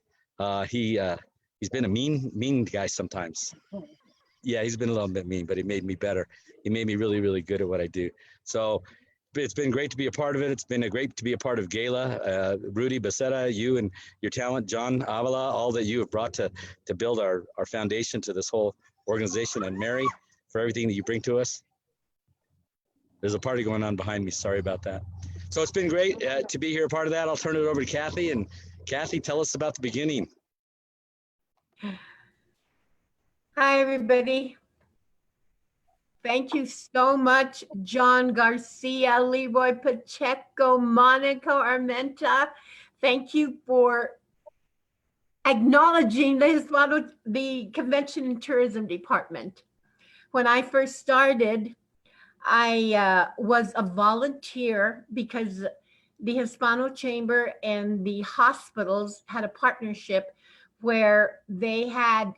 He's been a mean guy sometimes. Yeah, he's been a little bit mean, but he made me better. He made me really, really good at what I do. So it's been great to be a part of it. It's been great to be a part of Gala. Rudy Becerra, you and your talent, John Avila, all that you have brought to build our foundation to this whole organization, and Mary, for everything that you bring to us. There's a party going on behind me. Sorry about that. So it's been great to be here, a part of that. I'll turn it over to Kathy. And Kathy, tell us about the beginning. Hi, everybody. Thank you so much, John Garcia, Leroy Pacheco, Monica Armenta. Thank you for acknowledging the Convention and Tourism Department. When I first started, I was a volunteer because the Hispano Chamber and the hospitals had a partnership where they had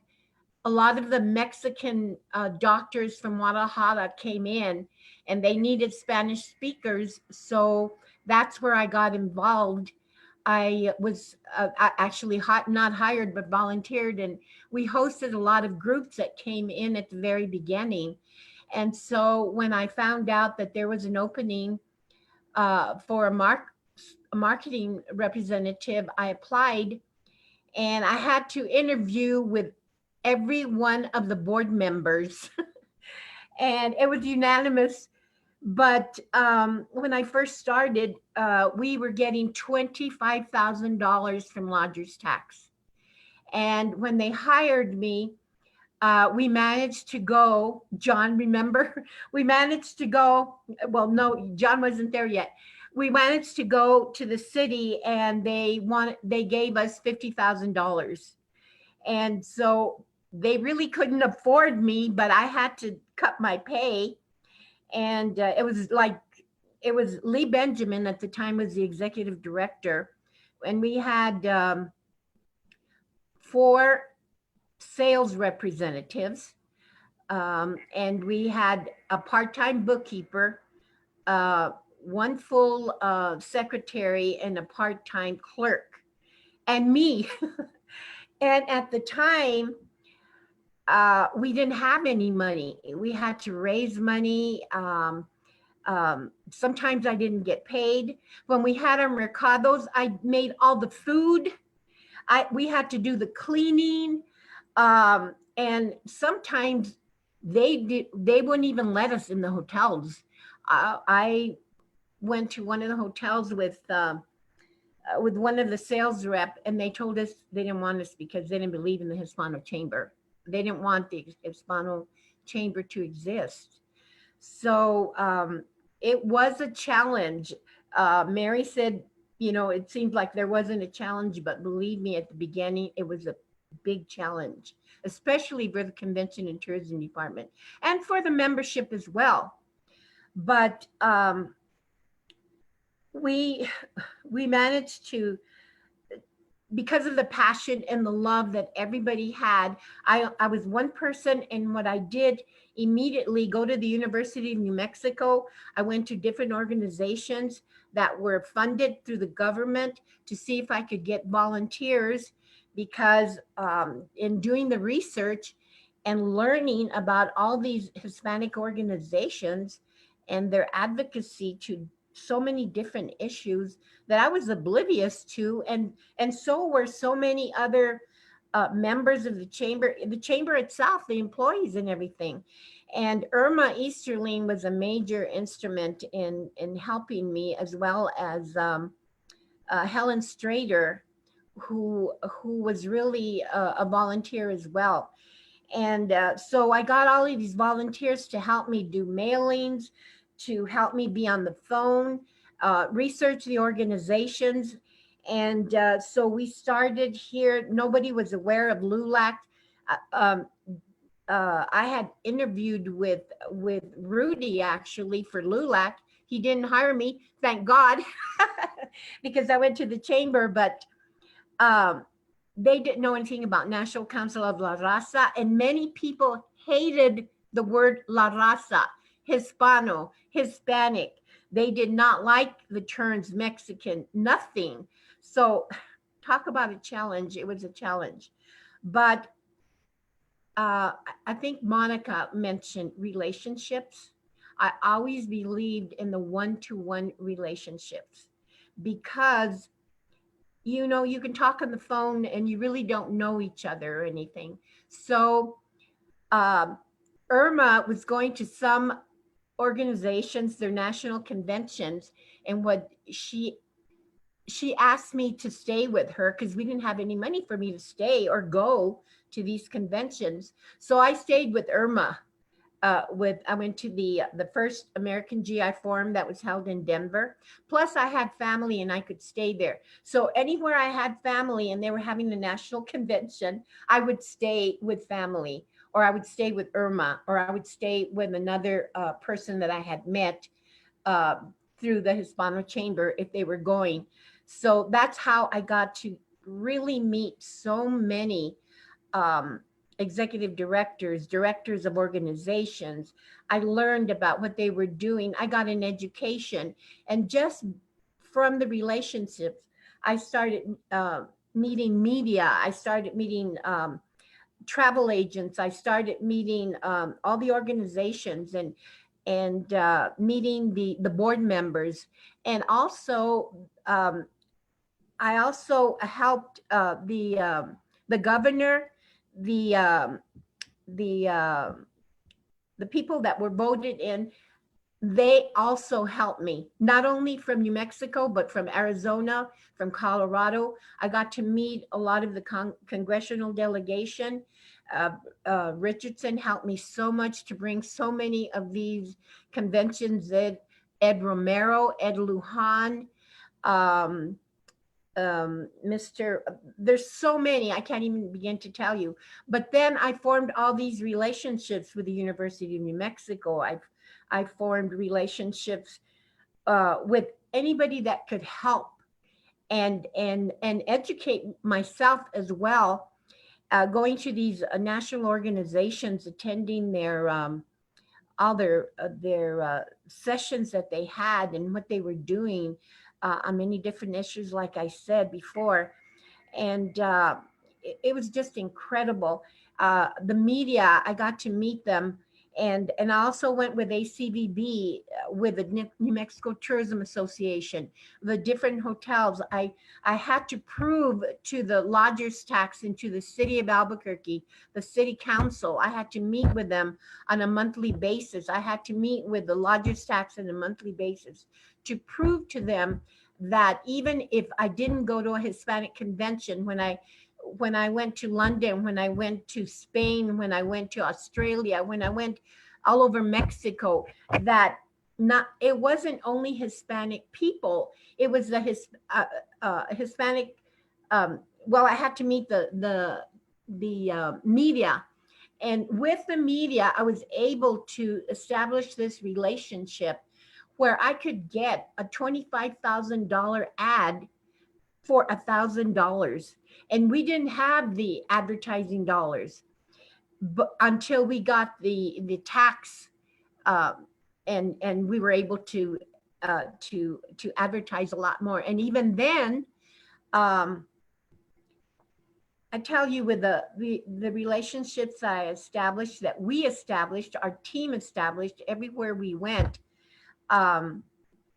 a lot of the Mexican doctors from Guadalajara came in and they needed Spanish speakers. So that's where I got involved. I was actually not hired, but volunteered. And we hosted a lot of groups that came in at the very beginning. And so when I found out that there was an opening for a marketing representative, I applied, and I had to interview with every one of the board members and it was unanimous. But when I first started, we were getting $25,000 from lodger's tax. And when they hired me, we managed to go, John, remember? We managed to go, well, no, John wasn't there yet. We managed to go to the city and they gave us $50,000. And so they really couldn't afford me, but I had to cut my pay. And it was Lee Benjamin at the time was the executive director. And we had 4 sales representatives, and we had a part-time bookkeeper, 1 full secretary, and a part-time clerk, and me. And at the time, we didn't have any money. We had to raise money. Sometimes I didn't get paid. When we had our mercados, I made all the food. We had to do the cleaning. And sometimes they wouldn't even let us in the hotels. I went to one of the hotels with one of the sales rep, and they told us they didn't want us because they didn't believe in the Hispano Chamber. They didn't want the Hispano Chamber to exist. So it was a challenge. Mary said, you know, it seemed like there wasn't a challenge, but believe me, at the beginning, it was a big challenge, especially for the Convention and Tourism Department and for the membership as well. But we managed to, because of the passion and the love that everybody had. I was one person, and what I did immediately go to the University of New Mexico. I went to different organizations that were funded through the government to see if I could get volunteers, because in doing the research and learning about all these Hispanic organizations and their advocacy to so many different issues that I was oblivious to, and so were so many other members of the chamber itself, the employees and everything. And Irma Easterling was a major instrument in helping me, as well as Helen Strader, who was really a volunteer as well. And so I got all of these volunteers to help me do mailings, to help me be on the phone, research the organizations. And so we started here. Nobody was aware of LULAC. I had interviewed with Rudy actually for LULAC. He didn't hire me, thank God, because I went to the chamber, but they didn't know anything about National Council of La Raza, and many people hated the word La Raza, Hispano, Hispanic. They did not like the terms Mexican, nothing. So talk about a challenge. It was a challenge. But I think Monica mentioned relationships. I always believed in the one-to-one relationships, because you know, you can talk on the phone and you really don't know each other or anything. So Irma was going to some organizations, their national conventions, and what she asked me to stay with her because we didn't have any money for me to stay or go to these conventions. So I stayed with Irma. I went to the first American GI Forum that was held in Denver. Plus I had family and I could stay there. So anywhere I had family and they were having the national convention, I would stay with family, or I would stay with Irma, or I would stay with another person that I had met through the Hispano Chamber if they were going. So that's how I got to really meet so many executive directors, directors of organizations. I learned about what they were doing. I got an education, and just from the relationships, I started meeting media. I started meeting travel agents. I started meeting all the organizations and meeting the board members. And also, I also helped the governor, the people that were voted in they also helped me, not only from New Mexico, but from Arizona, from Colorado. I got to meet a lot of the congressional delegation. Richardson helped me so much to bring so many of these conventions, Ed Romero, Ed Lujan, there's so many, I can't even begin to tell you. But then I formed all these relationships with the University of New Mexico. I formed relationships with anybody that could help and educate myself as well, going to these national organizations, attending their all their sessions that they had and what they were doing on many different issues, like I said before. And it was just incredible. The media, I got to meet them. And I also went with ACVB, with the New Mexico Tourism Association, the different hotels. I had to prove to the lodgers tax and to the city of Albuquerque, the city council, I had to meet with them on a monthly basis. I had to meet with the lodgers tax on a monthly basis to prove to them that even if I didn't go to a Hispanic convention, when I went to London, when I went to Spain, when I went to Australia, when I went all over Mexico, that it wasn't only Hispanic people, it was the Hispanic, well, I had to meet the media. And with the media, I was able to establish this relationship where I could get a $25,000 ad for $1,000. And we didn't have the advertising dollars, but until we got the tax, and we were able to advertise a lot more. And even then, I tell you, with the relationships I established, that we established, our team established everywhere we went,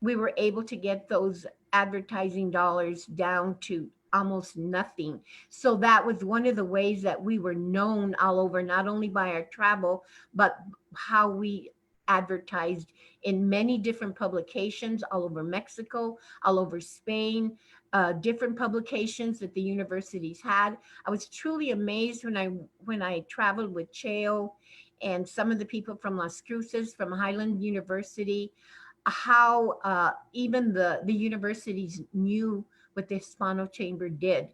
we were able to get those advertising dollars down to almost nothing. So that was one of the ways that we were known all over, not only by our travel, but how we advertised in many different publications all over Mexico, all over Spain, different publications that the universities had. I was truly amazed when I traveled with Cheo and some of the people from Las Cruces, from Highland University, how even the universities knew what the Hispano Chamber did.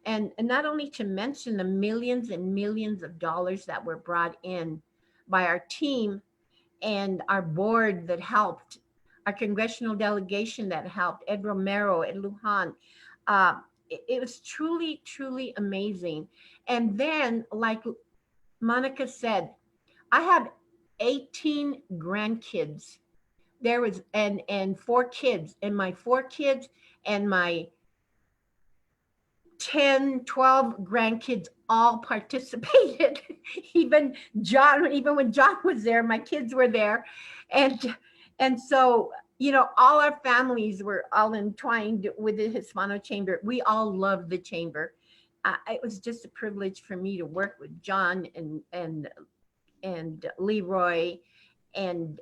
And not only to mention the millions and millions of dollars that were brought in by our team and our board that helped, our congressional delegation that helped, Ed Romero, Ed Lujan. It was truly, truly amazing. And then, like Monica said, I have 18 grandkids. There was, and 4 kids, and my 4 kids and my 10, 12 grandkids all participated. Even when John was there, my kids were there. And so, all our families were all entwined with the Hispano Chamber. We all loved the chamber. It was just a privilege for me to work with John and Leroy and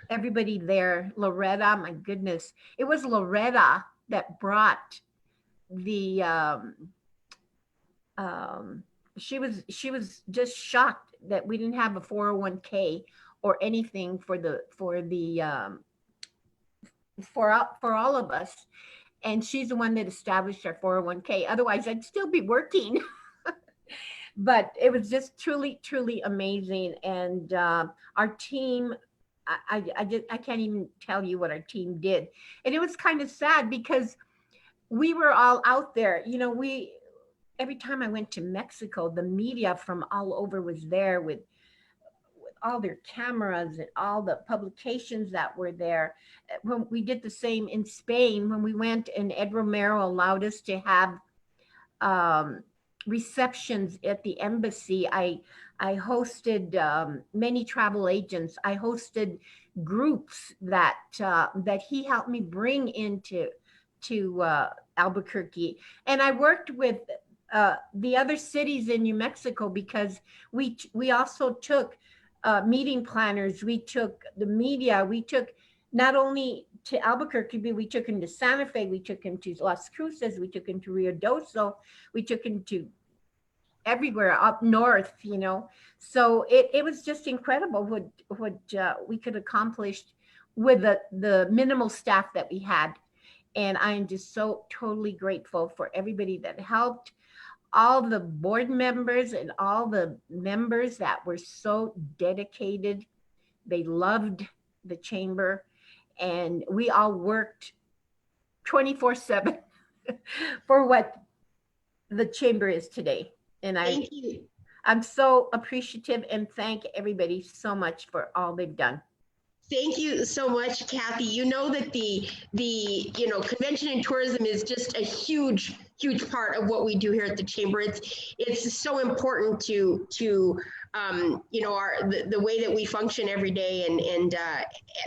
everybody there. Loretta, my goodness. It was Loretta that brought the, she was just shocked that we didn't have a 401k or anything for all of us. And she's the one that established our 401k. Otherwise, I'd still be working. But it was just truly, truly amazing. And our team, I can't even tell you what our team did. And it was kind of sad because we were all out there. Every time I went to Mexico, the media from all over was there with all their cameras and all the publications that were there. When we did the same in Spain, when we went, and Ed Romero allowed us to have receptions at the embassy. I hosted many travel agents. I hosted groups that he helped me bring into Albuquerque. And I worked with the other cities in New Mexico because we also took meeting planners, we took the media, we took not only to Albuquerque, but we took him to Santa Fe, we took him to Las Cruces, we took him to Rio Doso, we took him to everywhere up north, you know. So it was just incredible what we could accomplish with the minimal staff that we had. And I am just so totally grateful for everybody that helped, all the board members and all the members that were so dedicated. They loved the chamber, and we all worked 24/7 for what the chamber is today. And Thank you. I'm so appreciative and thank everybody so much for all they've done. Thank you so much, Kathy. You know that the convention and tourism is just a huge part of what we do here at the chamber. It's so important to the way that we function every day. And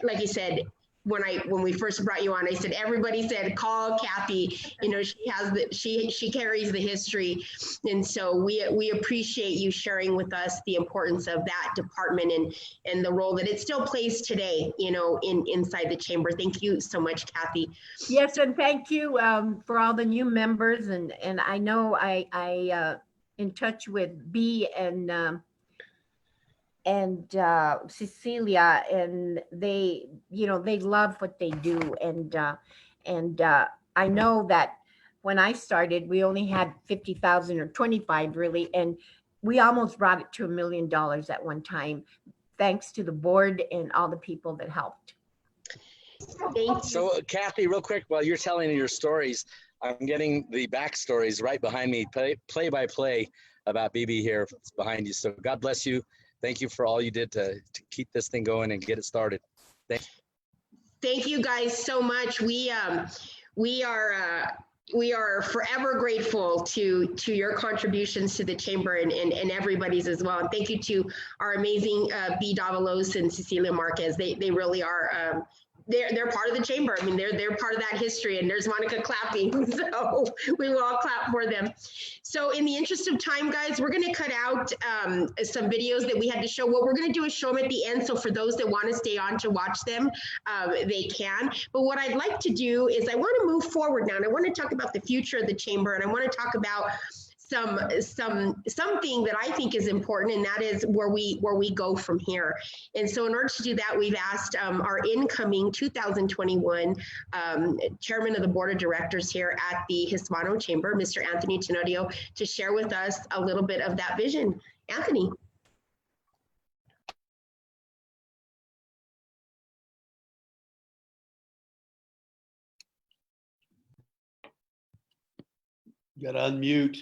like you said, when we first brought you on, I said, everybody said, call Kathy. You know, she carries the history. And so we appreciate you sharing with us the importance of that department and the role that it still plays today, you know, inside the chamber. Thank you so much, Kathy. Yes, and thank you for all the new members. And I know I in touch with B and Cecilia, and they love what they do. And I know that when I started, we only had 50,000 or 25 really, and we almost brought it to $1 million at one time, thanks to the board and all the people that helped. Thank you. So Kathy, real quick, while you're telling your stories, I'm getting the backstories right behind me, play by play about BB here behind you. So God bless you. Thank you for all you did to keep this thing going and get it started. Thank you guys so much. We are forever grateful to your contributions to the chamber and everybody's as well. And thank you to our amazing B. Davalos and Cecilia Marquez. They really are. They're part of the chamber. I mean, they're part of that history, and there's Monica clapping. So we will all clap for them. So in the interest of time, guys, we're going to cut out some videos that we had to show. What we're going to do is show them at the end. So for those that want to stay on to watch them, they can. But what I'd like to do is I want to move forward now, and I want to talk about the future of the chamber, and I want to talk about something that I think is important, and that is where we go from here. And so in order to do that, we've asked our incoming 2021 chairman of the board of directors here at the Hispano Chamber, Mr. Anthony Tenorio, to share with us a little bit of that vision. Anthony. You gotta unmute.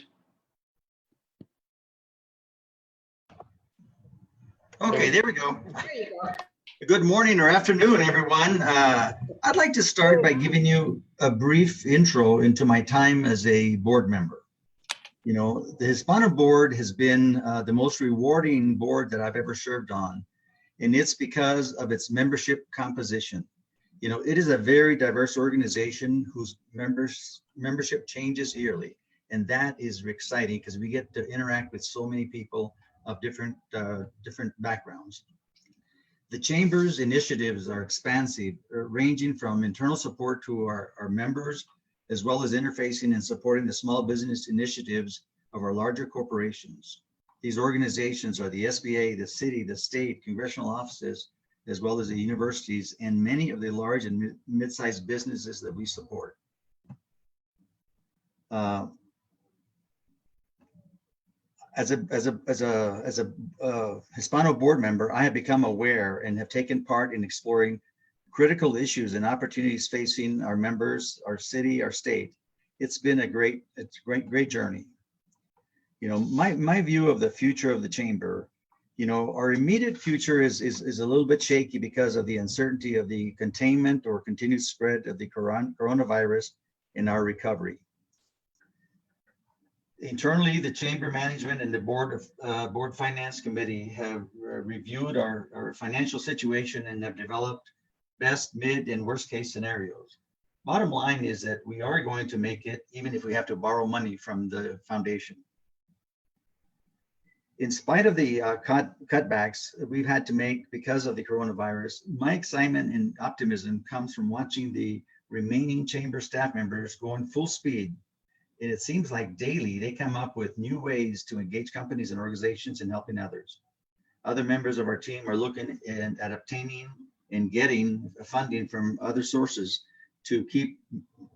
Okay, there we go. There you go. Good morning or afternoon, everyone. I'd like to start by giving you a brief intro into my time as a board member. You know, the Hispano board has been the most rewarding board that I've ever served on, and it's because of its membership composition. You know, it is a very diverse organization whose membership changes yearly, and that is exciting because we get to interact with so many people of different backgrounds. The chamber's initiatives are expansive, ranging from internal support to our members, as well as interfacing and supporting the small business initiatives of our larger corporations. These organizations are the SBA, the city, the state, congressional offices, as well as the universities, and many of the large and mid-sized businesses that we support. As a Hispano board member, I have become aware and have taken part in exploring critical issues and opportunities facing our members, our city, our state. It's been a great journey. You know, my view of the future of the chamber, you know, our immediate future is a little bit shaky because of the uncertainty of the containment or continued spread of the coronavirus in our recovery. Internally, the chamber management and the board finance committee have reviewed our financial situation and have developed best, mid, and worst case scenarios. Bottom line is that we are going to make it, even if we have to borrow money from the foundation. In spite of the cutbacks we've had to make because of the coronavirus, my excitement and optimism comes from watching the remaining chamber staff members going full speed. And it seems like daily they come up with new ways to engage companies and organizations in helping others. Other members of our team are looking at obtaining and getting funding from other sources to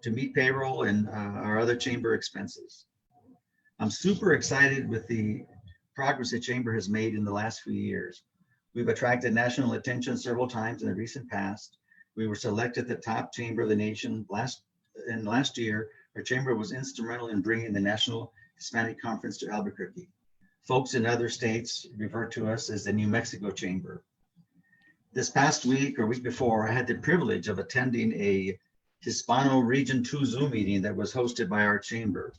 meet payroll and our other chamber expenses. I'm super excited with the progress the chamber has made in the last few years. We've attracted national attention several times in the recent past. We were selected the top chamber of the nation last year. Our chamber was instrumental in bringing the National Hispanic Conference to Albuquerque. Folks in other states refer to us as the New Mexico Chamber. This past week or week before, I had the privilege of attending a Hispano Region 2 Zoom meeting that was hosted by our chamber.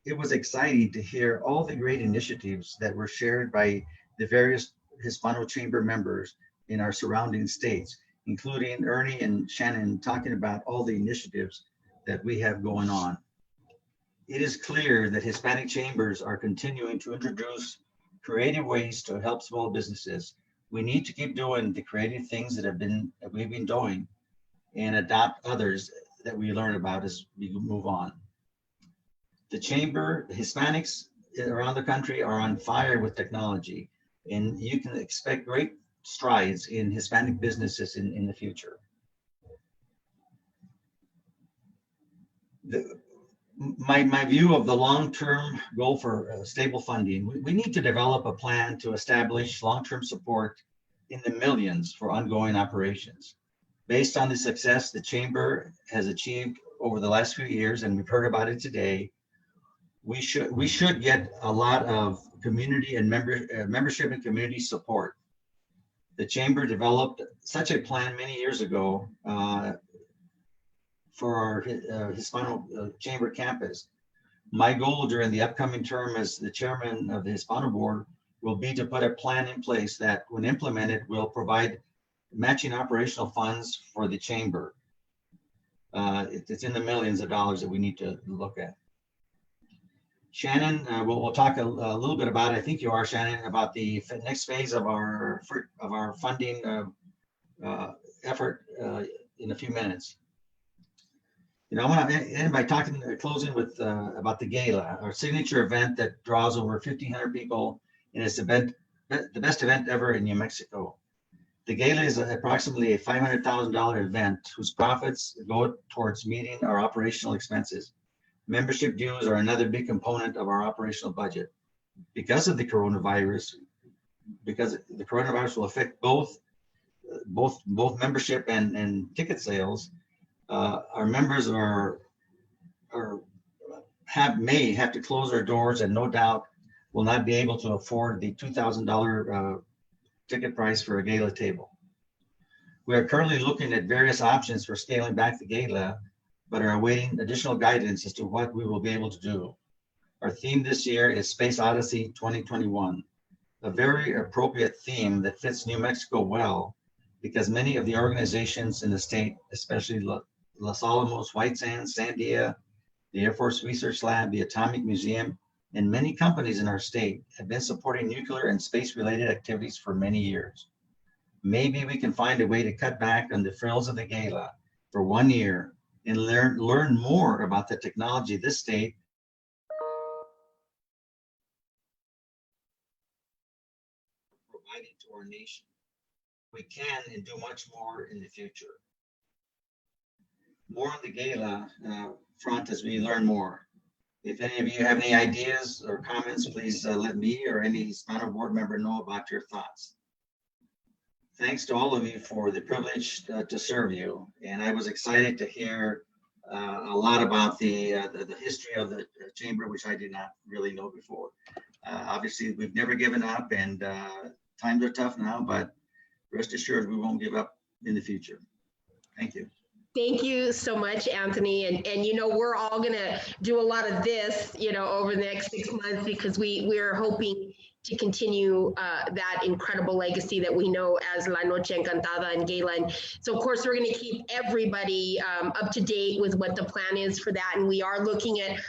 It was exciting to hear all the great initiatives that were shared by the various Hispano Chamber members in our surrounding states, including Ernie and Shannon talking about all the initiatives that we have going on. It is clear that Hispanic chambers are continuing to introduce creative ways to help small businesses. We need to keep doing the creative things that we've been doing and adopt others that we learn about as we move on. The chamber, Hispanics around the country are on fire with technology, and you can expect great strides in Hispanic businesses in the future. My view of the long-term goal for stable funding, we need to develop a plan to establish long-term support in the millions for ongoing operations. Based on the success the chamber has achieved over the last few years, and we've heard about it today, we should get a lot of community and membership and community support. The chamber developed such a plan many years ago for our Hispano Chamber campus. My goal during the upcoming term as the chairman of the Hispano board will be to put a plan in place that, when implemented, will provide matching operational funds for the chamber. It's in the millions of dollars that we need to look at. Shannon, we'll talk a little bit about, I think you are, Shannon, about the next phase of our funding effort in a few minutes. You know, I want to end by closing with about the gala, our signature event that draws over 1,500 people, and it's the best event ever in New Mexico. The gala is approximately a $500,000 event whose profits go towards meeting our operational expenses. Membership dues are another big component of our operational budget. Because of the coronavirus, because the coronavirus will affect both membership and ticket sales, our members may have to close their doors and no doubt will not be able to afford the $2,000 ticket price for a gala table. We are currently looking at various options for scaling back the gala, but are awaiting additional guidance as to what we will be able to do. Our theme this year is Space Odyssey 2021, a very appropriate theme that fits New Mexico well, because many of the organizations in the state, especially Los Alamos, White Sands, Sandia, the Air Force Research Lab, the Atomic Museum, and many companies in our state have been supporting nuclear and space-related activities for many years. Maybe we can find a way to cut back on the frills of the gala for 1 year and learn more about the technology this state providing to our nation. We can and do much more in the future. More on the gala front as we learn more. If any of you have any ideas or comments, please let me or any Hispano board member know about your thoughts. Thanks to all of you for the privilege to serve you. And I was excited to hear a lot about the history of the chamber, which I did not really know before. Obviously, we've never given up, and times are tough now, but rest assured we won't give up in the future. Thank you. Thank you so much, Anthony. And you know, we're all going to do a lot of this, you know, over the next 6 months, because we're hoping to continue that incredible legacy that we know as La Noche Encantada and Gala. And so, of course, we're going to keep everybody up to date with what the plan is for that. And we are looking at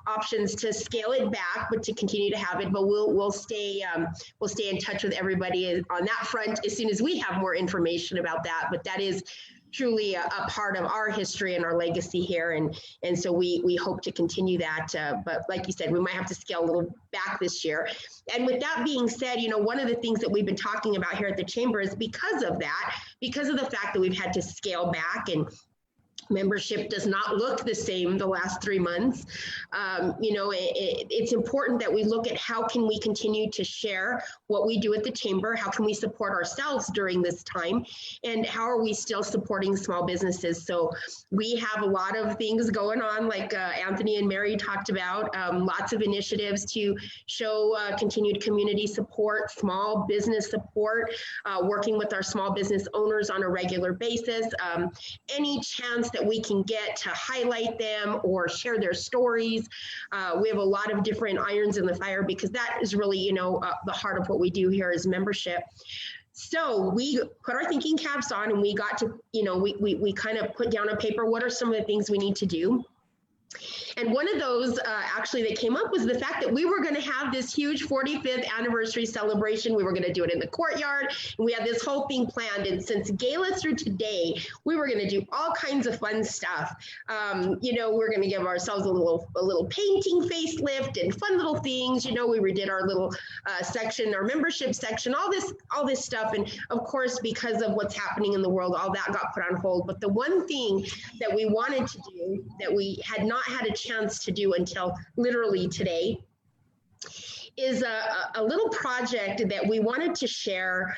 options to scale it back, but to continue to have it. But we'll stay in touch with everybody on that front as soon as we have more information about that. But that is truly a part of our history and our legacy here. And so we hope to continue that. But like you said, we might have to scale a little back this year. And with that being said, you know, one of the things that we've been talking about here at the Chamber is because of the fact that we've had to scale back and membership does not look the same the last 3 months. You know, it's important that we look at how can we continue to share what we do at the Chamber, how can we support ourselves during this time, and how are we still supporting small businesses. So we have a lot of things going on, like Anthony and Mary talked about, lots of initiatives to show continued community support, small business support, working with our small business owners on a regular basis. Any chance that we can get to highlight them or share their stories. We have a lot of different irons in the fire because that is really, you know, the heart of what we do here is membership. So we put our thinking caps on and we got to, you know, we kind of put down on paper, what are some of the things we need to do? And one of those actually that came up was the fact that we were going to have this huge 45th anniversary celebration. We were going to do it in the courtyard. And we had this whole thing planned. And since Gala through today, we were going to do all kinds of fun stuff. You know, we're going to give ourselves a little painting facelift and fun little things. You know, we redid our little section, our membership section, all this stuff. And of course, because of what's happening in the world, all that got put on hold. But the one thing that we wanted to do that we had not had a chance to do until literally today is a little project that we wanted to share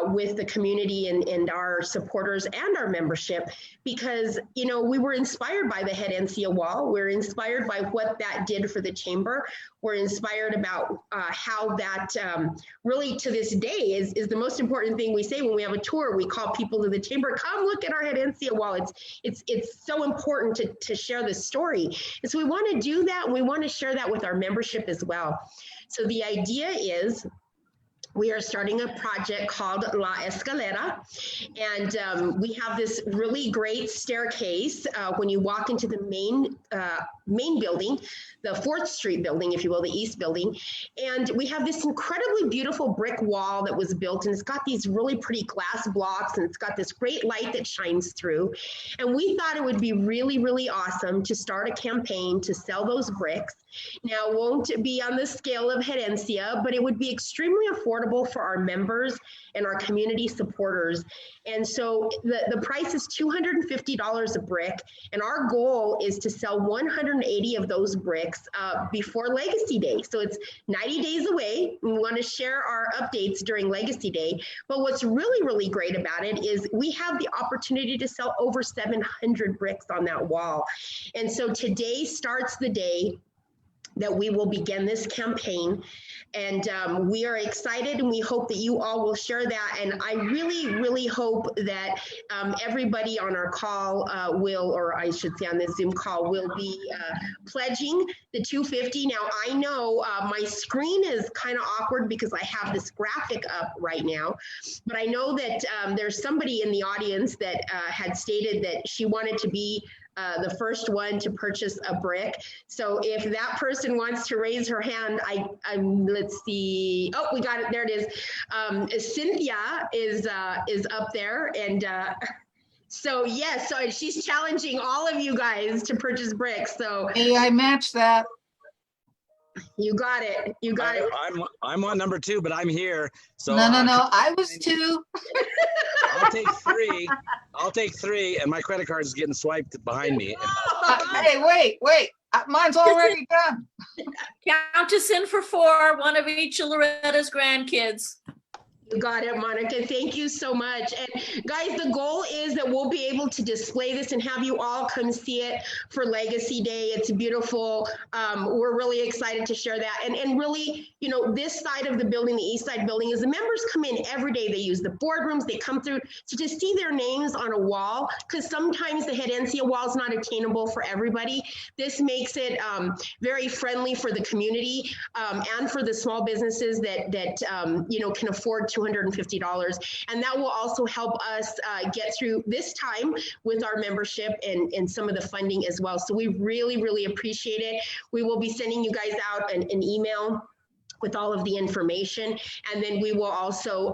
with the community and our supporters and our membership, because, you know, we were inspired by the Herencia Wall. We're inspired by what that did for the Chamber. We're inspired about how that really to this day is the most important thing we say when we have a tour. We call people to the Chamber, come look at our Herencia Wall. It's so important to share this story. And so we want to do that, and we want to share that with our membership as well. So the idea is we are starting a project called La Escalera, and we have this really great staircase when you walk into the main building, the 4th Street building, if you will, the East building. And we have this incredibly beautiful brick wall that was built, and it's got these really pretty glass blocks, and it's got this great light that shines through. And we thought it would be really, really awesome to start a campaign to sell those bricks. Now, it won't be on the scale of Herencia, but it would be extremely affordable for our members and our community supporters. And so the price is $250 a brick, and our goal is to sell 180 of those bricks before Legacy Day. So it's 90 days away. We want to share our updates during Legacy Day. But what's really, really great about it is we have the opportunity to sell over 700 bricks on that wall. And so today starts the day that we will begin this campaign. And we are excited, and we hope that you all will share that. And I really, really hope that everybody on our call will, or I should say on this Zoom call, will be pledging the $250. Now, I know my screen is kind of awkward because I have this graphic up right now, but I know that there's somebody in the audience that had stated that she wanted to be the first one to purchase a brick. So if that person wants to raise her hand, let's see. Oh, we got it. There it is. Cynthia is up there, and so yes. So she's challenging all of you guys to purchase bricks. So hey, I matched that. You got it. You got it. I'm on number 2, but I'm here. So no. I was 2. I'll take three, and my credit card is getting swiped behind me. Hey, wait. Mine's already done. Count us in for 4, one of each of Loretta's grandkids. You got it, Monica. Thank you so much. And guys, the goal is that we'll be able to display this and have you all come see it for Legacy Day. It's beautiful. We're really excited to share that. And really, you know, this side of the building, the east side building, is the members come in every day. They use the boardrooms. They come through to see their names on a wall, because sometimes the head NCO wall is not attainable for everybody. This makes it very friendly for the community and for the small businesses that you know, can afford $250. And that will also help us get through this time with our membership and some of the funding as well. So we really, really appreciate it. We will be sending you guys out an email with all of the information. And then we will also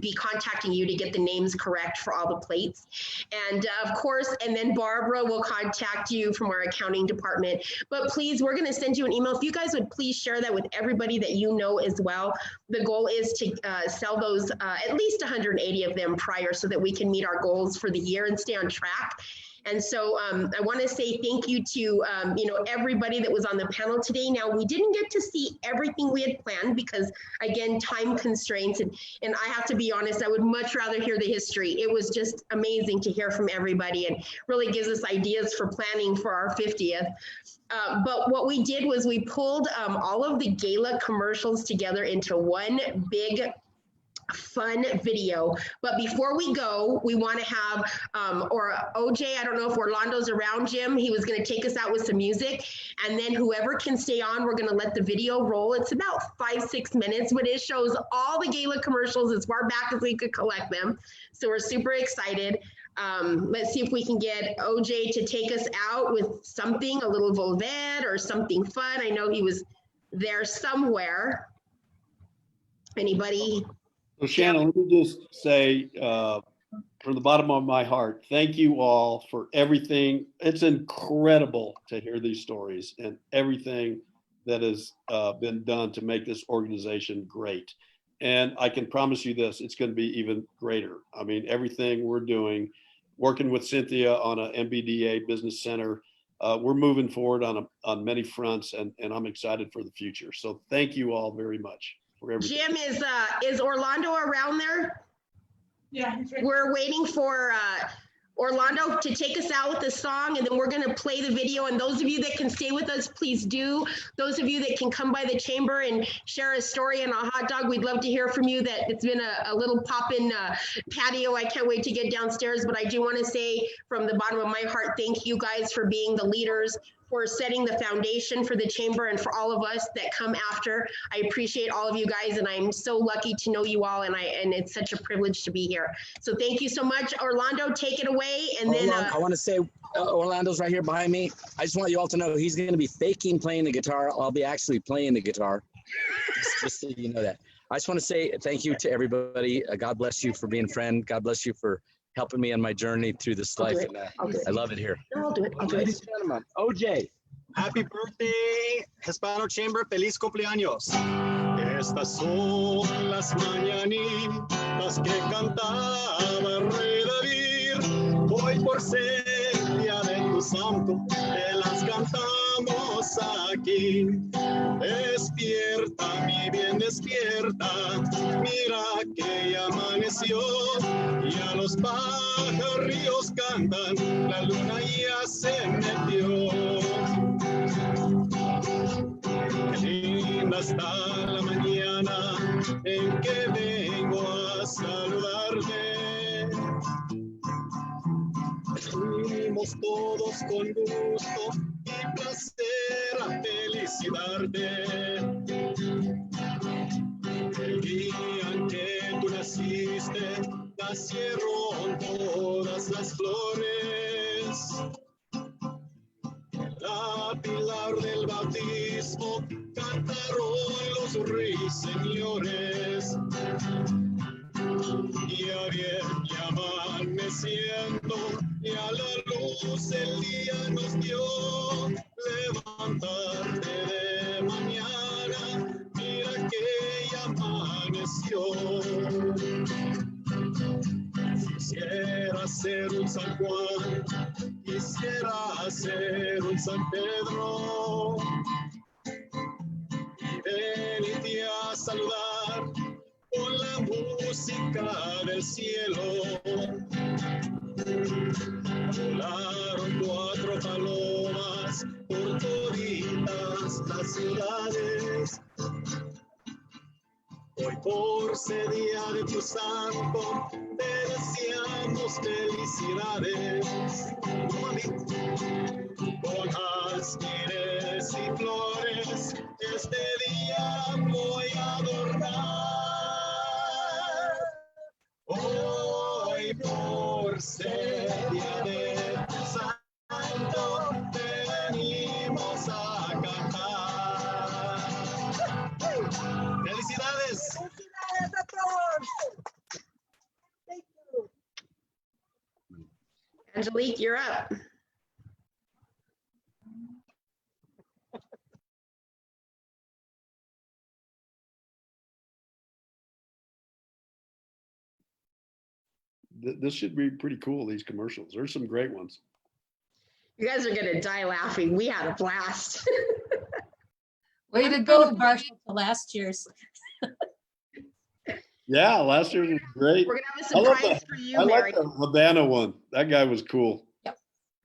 be contacting you to get the names correct for all the plates. And of course, and then Barbara will contact you from our accounting department. But please, we're gonna send you an email. If you guys would please share that with everybody that you know as well. The goal is to sell those, at least 180 of them prior, so that we can meet our goals for the year and stay on track. And so I want to say thank you to, you know, everybody that was on the panel today. Now, we didn't get to see everything we had planned because, again, time constraints. And I have to be honest, I would much rather hear the history. It was just amazing to hear from everybody and really gives us ideas for planning for our 50th. But what we did was we pulled all of the gala commercials together into one big fun video. But before we go, we want to have, or OJ, I don't know if Orlando's around, Jim, he was going to take us out with some music. And then whoever can stay on, we're going to let the video roll. It's about 5-6 minutes, but it shows all the gala commercials as far back as we could collect them. So we're super excited. Let's see if we can get OJ to take us out with something, a little Volvet or something fun. I know he was there somewhere. Anybody? So Shannon, let me just say from the bottom of my heart, thank you all for everything. It's incredible to hear these stories and everything that has been done to make this organization great. And I can promise you this, it's going to be even greater. I mean, everything we're doing, working with Cynthia on a MBDA Business Center, we're moving forward on many fronts, and I'm excited for the future. So thank you all very much. Jim, is Orlando around there? Yeah. We're waiting for Orlando to take us out with the song, and then we're going to play the video. And those of you that can stay with us, please do. Those of you that can come by the chamber and share a story and a hot dog, we'd love to hear from you. That it's been a little pop-in patio. I can't wait to get downstairs, but I do want to say from the bottom of my heart, thank you guys for being the leaders, for setting the foundation for the chamber, and for all of us that come after. I appreciate all of you guys, and I'm so lucky to know you all, and it's such a privilege to be here. So thank you so much. Orlando, take it away. And then I want to say Orlando's right here behind me. I just want you all to know he's going to be faking playing the guitar. I'll be actually playing the guitar, just so you know that. I just want to say thank you to everybody. God bless you for being a friend. God bless you for helping me on my journey through this life. And I love it here. I'll do it. Ladies and gentlemen, OJ. Happy birthday, Hispano Chamber. Feliz cumpleaños. Estas son las mañanitas que cantaba el rey David. Hoy por ser día de tu santo, te las cantamos aquí. Despierta, mi bien, despierta. Mira que ya amaneció. Ya los pajarillos cantan, la luna ya se metió. Qué linda está la mañana en que vengo a saludarte. Venimos todos con gusto y placer a felicitarte. El día en que tú naciste, nacieron todas las flores. La pilar del bautismo cantaron los ruiseñores. Ya bien, ya amaneciendo, y a la luz el día nos dio. Levantarte de mañana, mira que ya amaneció. Quisiera ser un San Juan, quisiera ser un San Pedro, y venirte a saludar con la música cerca del cielo. Volaron 4 palomas por toditas las ciudades. Hoy por ser día de tu santo, te deseamos felicidades. Con jazmines y flores, este día voy a adornar. Hoy por ser día de tu santo, te venimos a cantar. ¡Felicidades! ¡Felicidades a todos! Thank you. Angelique, you're up. This should be pretty cool, these commercials. There's some great ones. You guys are gonna die laughing. We had a blast. Way to go, Marsh. Last year's. Yeah, last year was great. We're gonna have a I love surprise the- for you, I Mary. like the Havana one. That guy was cool.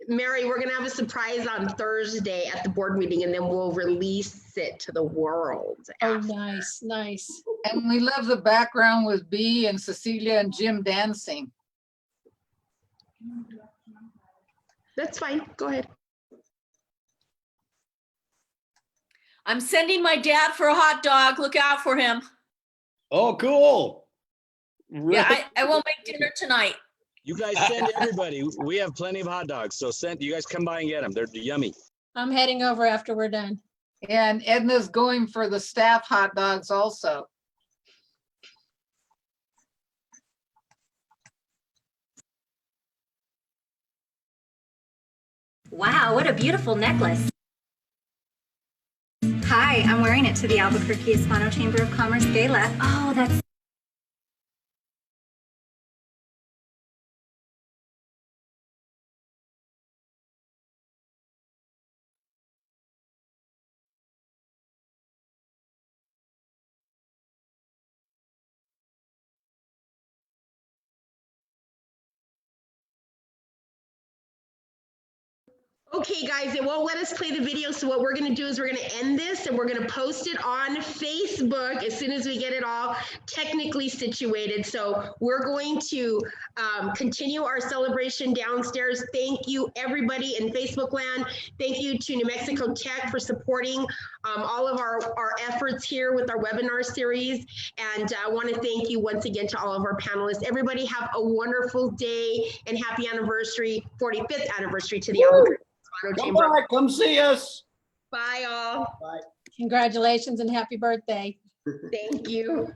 Mary, we're gonna have a surprise on Thursday at the board meeting, and then we'll release it to the world. Oh, nice, nice. And we love the background with Bea and Cecilia and Jim dancing. That's fine. Go ahead. I'm sending my dad for a hot dog. Look out for him. Oh, cool. Yeah, I won't make dinner tonight. You guys send everybody. We have plenty of hot dogs, so send. You guys come by and get them. They're yummy. I'm heading over after we're done. And Edna's going for the staff hot dogs also. Wow, what a beautiful necklace. Hi, I'm wearing it to the Albuquerque Hispano Chamber of Commerce Gala. Oh, that's Okay, guys, it won't let us play the video. So what we're going to do is we're going to end this and we're going to post it on Facebook as soon as we get it all technically situated. So we're going to continue our celebration downstairs. Thank you, everybody in Facebook land. Thank you to New Mexico Tech for supporting all of our efforts here with our webinar series. And I want to thank you once again to all of our panelists. Everybody have a wonderful day and happy anniversary, 45th anniversary to the Albuquerque. Come by, come see us. Bye, all. Bye. Congratulations and happy birthday. Thank you.